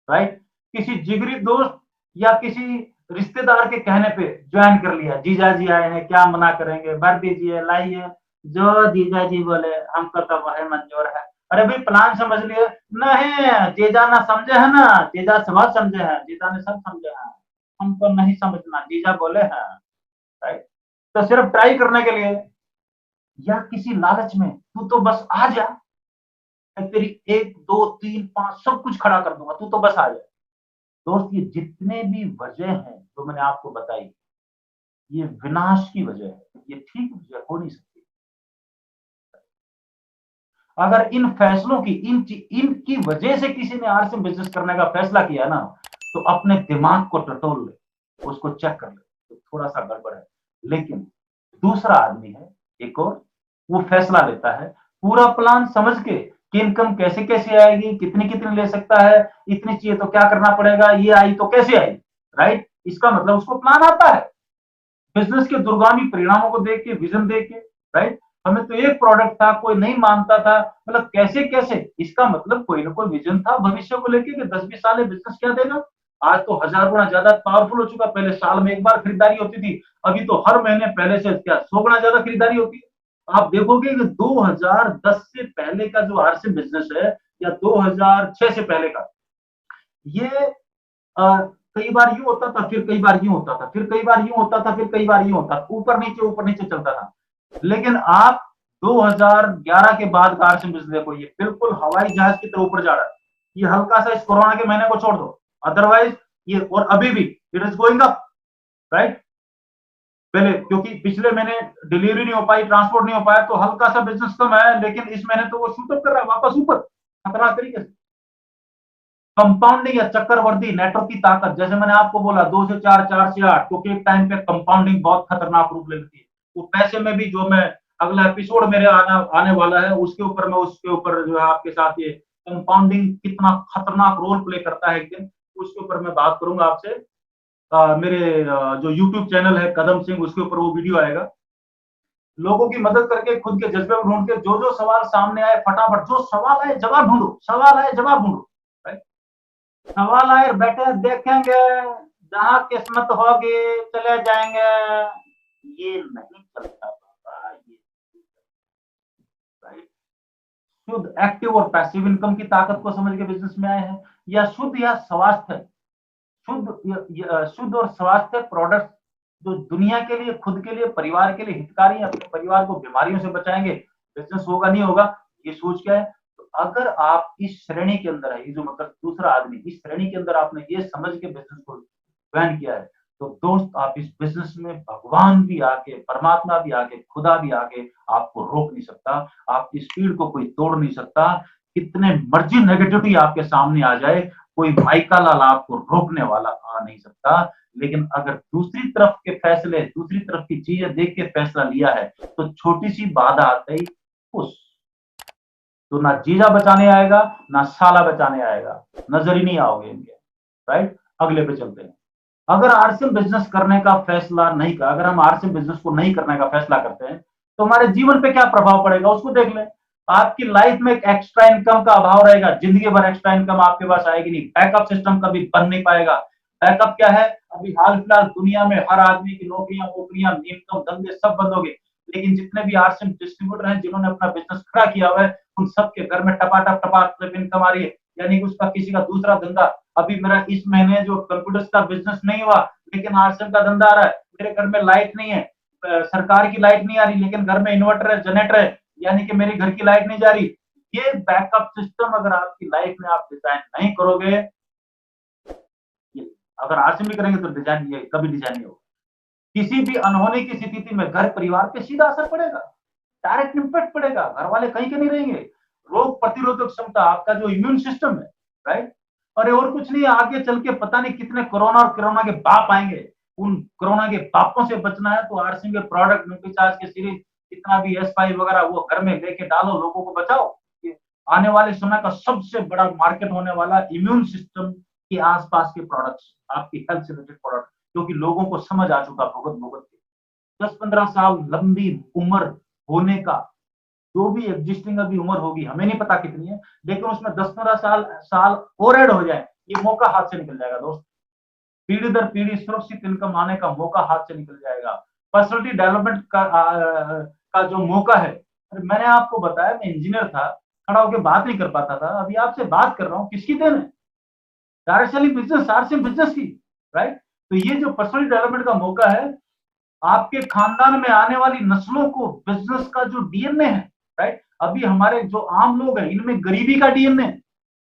राइट? किसी जिगरी दोस्त या किसी रिश्तेदार के कहने पे ज्वाइन कर लिया, जीजा जी आए हैं, क्या मना करेंगे, भर दीजिए, लाइए, जो जीजा जी बोले हमको तो वही मंजूर है। अरे भाई प्लान समझ लिए? नहीं, जीजा ना समझे है ना, जीजा सब समझे हैं, जीजा ने सब समझे हैं, हमको नहीं समझना, जीजा बोले हैं, राइट? तो सिर्फ ट्राई करने के लिए या किसी लालच में, तू तो बस आ जा, मैं तेरी 1 2 3 5 सब कुछ खड़ा कर दूंगा, तू तो बस आ जा। दोस्त, ये जितने भी वजह हैं जो मैंने आपको बताई, ये विनाश की वजह है, ये ठीक वजह हो नहीं सकती। अगर इन फैसलों की, इनकी वजह से किसी ने आरसीएम बिजनेस करने का फैसला किया ना, तो अपने दिमाग को टटोल ले, उसको चेक कर ले, तो थोड़ा सा गड़बड़ है। लेकिन दूसरा आदमी है एक और, वो फैसला लेता है पूरा प्लान समझ के कि इनकम कैसे कैसे आएगी, कितनी कितनी ले सकता है, इतनी चाहिए तो क्या करना पड़ेगा, ये आई तो कैसे आई, राइट? इसका मतलब उसको प्लान आता है, बिजनेस के दूरगामी परिणामों को देख के, विजन देख के, राइट? हमें तो एक प्रोडक्ट था, कोई नहीं मानता था, मतलब कैसे कैसे, इसका मतलब कोई ना कोई विजन था भविष्य को लेके कि 10-20 साल में बिजनेस क्या देगा। आज तो 1000 गुना ज्यादा पावरफुल हो चुका, पहले साल में एक बार खरीदारी होती थी, अभी तो हर महीने पहले से क्या 100 गुना ज्यादा खरीदारी होती है। आप देखोगे कि 2010 से पहले का जो आरसीएम बिजनेस है, या 2006 से पहले का, ये कई बार यूं होता था, फिर कई बार यूं होता था, फिर कई बार यूं होता था, फिर कई बार यूं होता था, ऊपर नीचे चलता था। लेकिन आप 2011 के बाद का आरसीएम बिजनेस देखो, ये बिल्कुल हवाई जहाज की तरह ऊपर जा रहा है। ये हल्का सा इस कोरोना के महीने को छोड़ दो, अदरवाइज ये, और अभी भी it is going up, right? पहले क्योंकि पिछले महीने डिलीवरी नहीं हो पाई, ट्रांसपोर्ट नहीं हो पाया, तो हल्का सा बिजनेस कम है, लेकिन इस महीने तो वो शूटअप कर रहा है वापस ऊपर, खतरनाक तरीके से। कंपाउंडिंग या चक्रवर्ती नेटवर्क की ताकत, जैसे मैंने आपको बोला 2 से 4, 4 से 8, क्योंकि एक टाइम पे कंपाउंडिंग बहुत खतरनाक रूप ले लेती है। वो पैसे में भी, जो मैं अगला एपिसोड मेरे आने वाला है, उसके ऊपर मैं उसके ऊपर जो है आपके साथ ये कंपाउंडिंग कितना खतरनाक रोल प्ले करता है, एक दिन उसके ऊपर मैं बात करूंगा आपसे। मेरे जो यूट्यूब चैनल है कदम सिंह, उसके ऊपर वो वीडियो आएगा। लोगों की मदद करके, खुद के जज्बे को ढूंढ के, जो जो सवाल सामने आए फटाफट, जो सवाल आए जवाब ढूंढो, सवाल आए जवाब ढूंढो, राइट? सवाल आए बैठे देखेंगे, जहां किस्मत होगी चले जाएंगे, ये नहीं चलता बाबा, ये, राइट? शुद्ध एक्टिव और पैसिव इनकम की ताकत को समझ के बिजनेस में आए हैं, या शुद्ध या स्वास्थ्य, शुद्ध और स्वास्थ्य प्रोडक्ट जो दुनिया के लिए, खुद के लिए, परिवार के लिए हितकारी है, अपने परिवार को बीमारियों से बचाएंगे, बिजनेस होगा नहीं होगा, ये सोच के है। तो अगर आप इस श्रेणी के अंदर है, ये जो मतलब दूसरा आदमी, इस श्रेणी के अंदर आपने ये समझ के बिजनेस को ज्वाइन किया है, तो दोस्त आप इस बिजनेस में, भगवान भी आके, परमात्मा भी आके, खुदा भी आके आपको रोक नहीं सकता, आपकी स्पीड को कोई तोड़ नहीं सकता। कितने मर्जी नेगेटिविटी आपके सामने आ जाए, कोई माइका लाल आपको रोकने वाला आ नहीं सकता। लेकिन अगर दूसरी तरफ के फैसले, दूसरी तरफ की चीजें देख के फैसला लिया है, तो छोटी सी बाधा आते ही उस, तो ना जीजा बचाने आएगा, ना साला बचाने आएगा, नजर ही नहीं आओगे इनके, राइट? अगले पे चलते हैं। अगर आरसीएम बिजनेस करने का फैसला नहीं कर, अगर हम आरसीएम बिजनेस को नहीं करने का फैसला करते हैं, तो हमारे जीवन पे क्या प्रभाव पड़ेगा उसको देख लें। आपकी लाइफ में एक एक्स्ट्रा इनकम का अभाव रहेगा, जिंदगी भर एक्स्ट्रा इनकम आपके पास आएगी नहीं, बैकअप सिस्टम कभी बन नहीं पाएगा। बैकअप क्या है? अभी हाल फिलहाल दुनिया में हर आदमी की नौकरियां वोकरियां, इनकम धंधे सब बंद हो गए, लेकिन जितने भी आरसीएम डिस्ट्रीब्यूटर हैं जिन्होंने अपना बिजनेस खड़ा किया हुआ है, उन सबके घर में टपाटप इनकम आ रही है, यानी कि उसका किसी का दूसरा धंधा। अभी मेरा इस महीने जो कंप्यूटर्स का बिजनेस नहीं हुआ, लेकिन आरसीएम का धंधा आ रहा है। मेरे घर में लाइट नहीं है, सरकार की लाइट नहीं आ रही, लेकिन घर में इन्वर्टर है, जनरेटर है, यानी कि मेरे घर की लाइट नहीं जा रही। ये बैकअप सिस्टम अगर आपकी लाइफ में आप डिजाइन नहीं करोगे, अगर आरसीएम नहीं करेंगे, तो डिजाइन, ये कभी डिजाइन नहीं होगा। किसी भी अनहोनी की स्थिति में घर परिवार पे सीधा असर पड़ेगा, डायरेक्ट इंपैक्ट पड़ेगा, घर वाले कहीं के नहीं रहेंगे। रोग प्रतिरोधक क्षमता, आपका जो इम्यून सिस्टम है, राइट? अरे और कुछ नहीं, आगे चल के पता नहीं कितने कोरोना और कोरोना के बाप आएंगे, उन कोरोना के पापों से बचना है तो आरसिम के प्रोडक्ट न्यूट्रीचार्ज के सीरीज जितना भी S5 वगैरह वो घर में लेके डालो, लोगों को बचाओ। आने वाले समय का सबसे बड़ा मार्केट होने वाला इम्यून सिस्टम के आसपास के प्रोडक्ट्स, आपकी हेल्थ से रिलेटेड प्रोडक्ट, क्योंकि लोगों को समझ आ चुका भुगत भुगत के 10-15 साल लंबी उम्र होने का, जो भी एग्जिस्टिंग अभी उम्र होगी हमें नहीं पता कितनी है, लेकिन उसमें 10-15 साल साल और ऐड हो जाए, ये मौका हाथ से निकल जाएगा दोस्त। पीढ़ी दर पीढ़ी सुरक्षित इनकम आने का मौका हाथ से निकल जाएगा। पर्सनलिटी डेवलपमेंट का जो मौका है, मैंने आपको बताया मैं इंजीनियर था, खड़ा होकर बात नहीं कर पाता था, अभी आपसे बात कर रहा हूँ, किसकी देन है? डायरेक्टली बिजनेस, आरसीएम बिजनेस की, राइट। तो ये जो पर्सनल डेवलपमेंट का मौका है, आपके खानदान में आने वाली नस्लों को बिजनेस का जो डीएनए है, राइट। अभी हमारे जो आम लोग हैं इनमें गरीबी का डीएनए,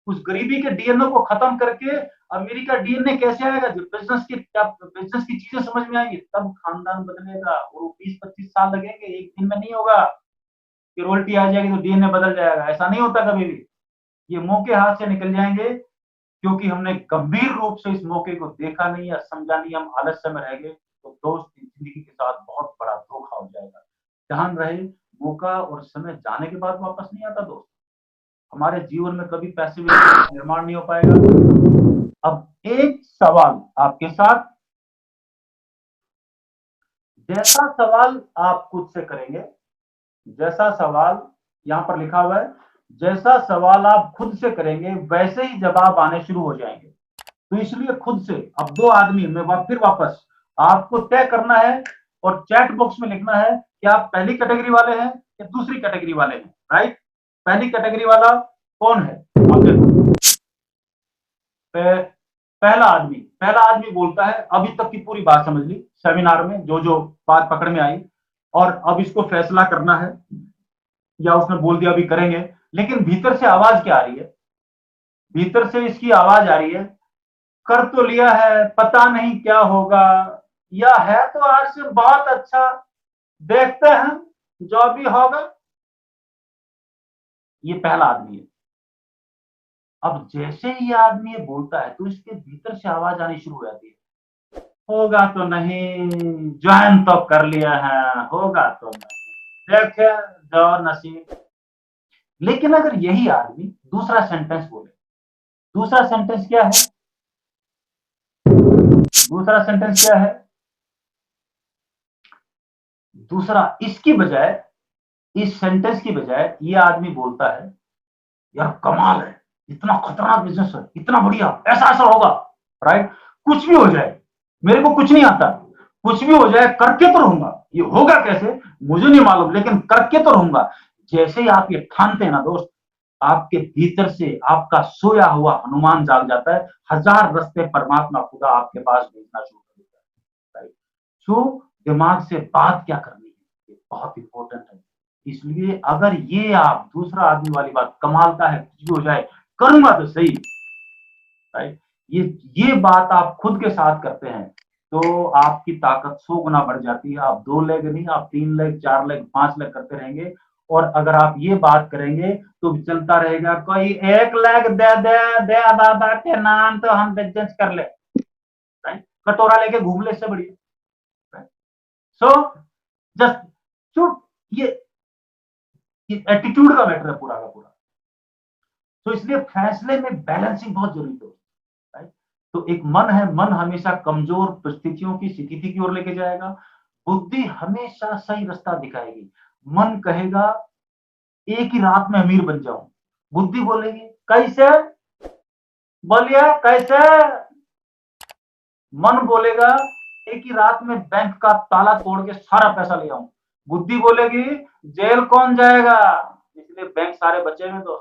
उस गरीबी के डीएनए को खत्म करके अमेरिका डीएनए कैसे आएगा, जब बिजनेस की चीजें समझ में आएंगी तब खानदान बदलेगा। और 20-25 साल लगेंगे, एक दिन में नहीं होगा कि रोल्टी आ जाएगी तो डीएनए बदल जाएगा, ऐसा नहीं होता कभी भी। ये मौके हाथ से निकल जाएंगे क्योंकि हमने गंभीर रूप से इस मौके को देखा नहीं या समझा नहीं, हम आलस्य में रह गए, तो दोस्त जिंदगी के साथ बहुत बड़ा धोखा हो जाएगा। ध्यान रहे, मौका और समय जाने के बाद वापस नहीं आता दोस्त। हमारे जीवन में कभी पैसे निर्माण नहीं हो पाएगा। अब एक सवाल आपके साथ, जैसा सवाल आप खुद से करेंगे, जैसा सवाल यहां पर लिखा हुआ है, जैसा सवाल आप खुद से करेंगे वैसे ही जवाब आने शुरू हो जाएंगे। तो इसलिए खुद से, अब दो आदमी में फिर वापस आपको तय करना है और चैट बॉक्स में लिखना है कि आप पहली कैटेगरी वाले हैं या दूसरी कैटेगरी वाले हैं, राइट। पहली कैटेगरी वाला कौन है? आप देखो, पहला आदमी बोलता है, अभी तक की पूरी बात समझ ली सेमिनार में, जो जो बात पकड़ में आई, और अब इसको फैसला करना है, या उसने बोल दिया अभी करेंगे, लेकिन भीतर से आवाज क्या आ रही है? भीतर से इसकी आवाज आ रही है, कर तो लिया है, पता नहीं क्या होगा, या है तो आज से बहुत अच्छा, देखते हैं जो भी होगा। ये पहला आदमी है। अब जैसे ही ये आदमी ये बोलता है तो इसके भीतर से आवाज आनी शुरू हो जाती है, होगा तो नहीं, ज्वाइन तो कर लिया है, होगा तो नहीं, देखे जो नसीब। लेकिन अगर यही आदमी दूसरा सेंटेंस बोले, दूसरा सेंटेंस क्या है? दूसरा सेंटेंस क्या है? दूसरा, इसकी बजाय, इस सेंटेंस की बजाय ये आदमी बोलता है, यार कमाल है, इतना खतरनाक बिजनेस है, इतना बढ़िया, ऐसा ऐसा होगा, राइट। कुछ भी हो जाए, मेरे को कुछ नहीं आता, कुछ भी हो जाए करके तो रहूंगा, ये होगा कैसे मुझे नहीं मालूम, लेकिन करके तो रहूंगा। जैसे ही आप ये ठानते हैं ना दोस्त, आपके भीतर से आपका सोया हुआ हनुमान जाग जाता है, हजार रास्ते परमात्मा खुदा आपके पास भेजना शुरू कर देता है, राइट। सो दिमाग से बात क्या करनी है, ये बहुत इंपॉर्टेंट है। इसलिए अगर ये आप दूसरा आदमी वाली बात, कमाल का है, कुछ भी हो जाए करूंगा तो सही, राइट, ये बात आप खुद के साथ करते हैं तो आपकी ताकत 100 गुना बढ़ जाती है। आप 2 लेग नहीं, आप 3 लेग, 4 लेग, 5 लेग करते रहेंगे। और अगर आप ये बात करेंगे तो चलता रहेगा, कोई 1 लेग दे दे, दे बाबा के नाम तो हम बिजनेस कर ले, राइट। कटोरा लेके घूम ले, इससे बढ़िया। सो जस्ट सो ये एटीट्यूड का मैटर है पूरा का पूरा। तो इसलिए फैसले में बैलेंसिंग बहुत जरूरी है, राइट। तो एक मन है, मन हमेशा कमजोर परिस्थितियों की स्थिति की ओर लेके जाएगा, बुद्धि हमेशा सही रास्ता दिखाएगी। मन कहेगा एक ही रात में अमीर बन जाऊं, बुद्धि बोलेगी कैसे, बोलिए कैसे। मन बोलेगा एक ही रात में बैंक का ताला तोड़ के सारा पैसा ले आऊं, बुद्धि बोलेगी जेल कौन जाएगा, इसलिए बैंक सारे बचे हुए तो,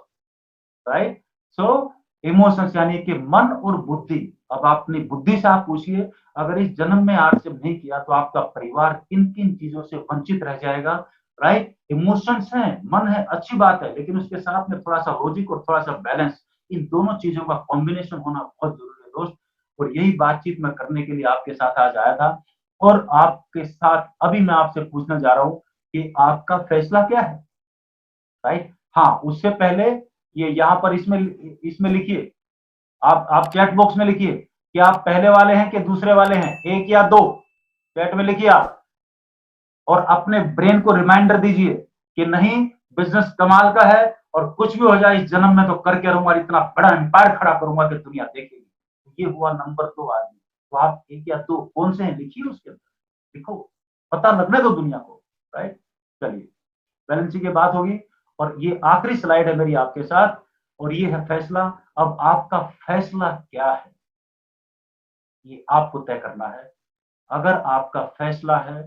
राइट। सो इमोशंस यानी कि मन और बुद्धि। अब अपनी बुद्धि से आप पूछिए, अगर इस जन्म में आरसीएम नहीं किया तो आपका परिवार किन किन चीजों से वंचित रह जाएगा, राइट। इमोशंस है, मन है, अच्छी बात है, लेकिन उसके साथ में थोड़ा सा लॉजिक और थोड़ा सा बैलेंस, इन दोनों चीजों का कॉम्बिनेशन होना बहुत जरूरी है दोस्त। और यही बातचीत मैं करने के लिए आपके साथ आज आया था। और आपके साथ अभी मैं आपसे पूछना जा रहा हूं कि आपका फैसला क्या है, राइट। हाँ, उससे पहले ये यहाँ पर इसमें इसमें लिखिए, आप चैट बॉक्स में लिखिए, कि आप पहले वाले हैं कि दूसरे वाले हैं, 1 या 2 चैट में लिखिए आप। और अपने ब्रेन को रिमाइंडर दीजिए कि नहीं, बिजनेस कमाल का है और कुछ भी हो जाए इस जन्म में तो करके रहूंगा, इतना बड़ा एम्पायर खड़ा करूंगा कि दुनिया देखेगी। ये हुआ नंबर 2 आदमी। तो आप 1 या 2 कौन से हैं लिखिए, उसके अंदर लिखो, पता लगने दो दुनिया को, राइट। चलिए, बैलेंस शीट की बात होगी और ये आखिरी स्लाइड है मेरी आपके साथ, और ये है फैसला। अब आपका फैसला क्या है, ये आपको तय करना है। अगर आपका फैसला है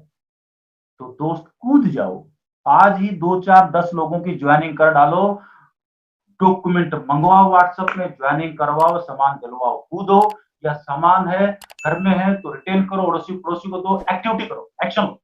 तो दोस्त कूद जाओ, आज ही 2 4 10 लोगों की ज्वाइनिंग कर डालो, डॉक्यूमेंट मंगवाओ, व्हाट्सएप में ज्वाइनिंग करवाओ, सामान दिलवाओ, कूदो। या सामान है घर में है तो रिटेन करो, अड़ोसी पड़ोसी को दो, एक्टिविटी करो, एक्शन लो।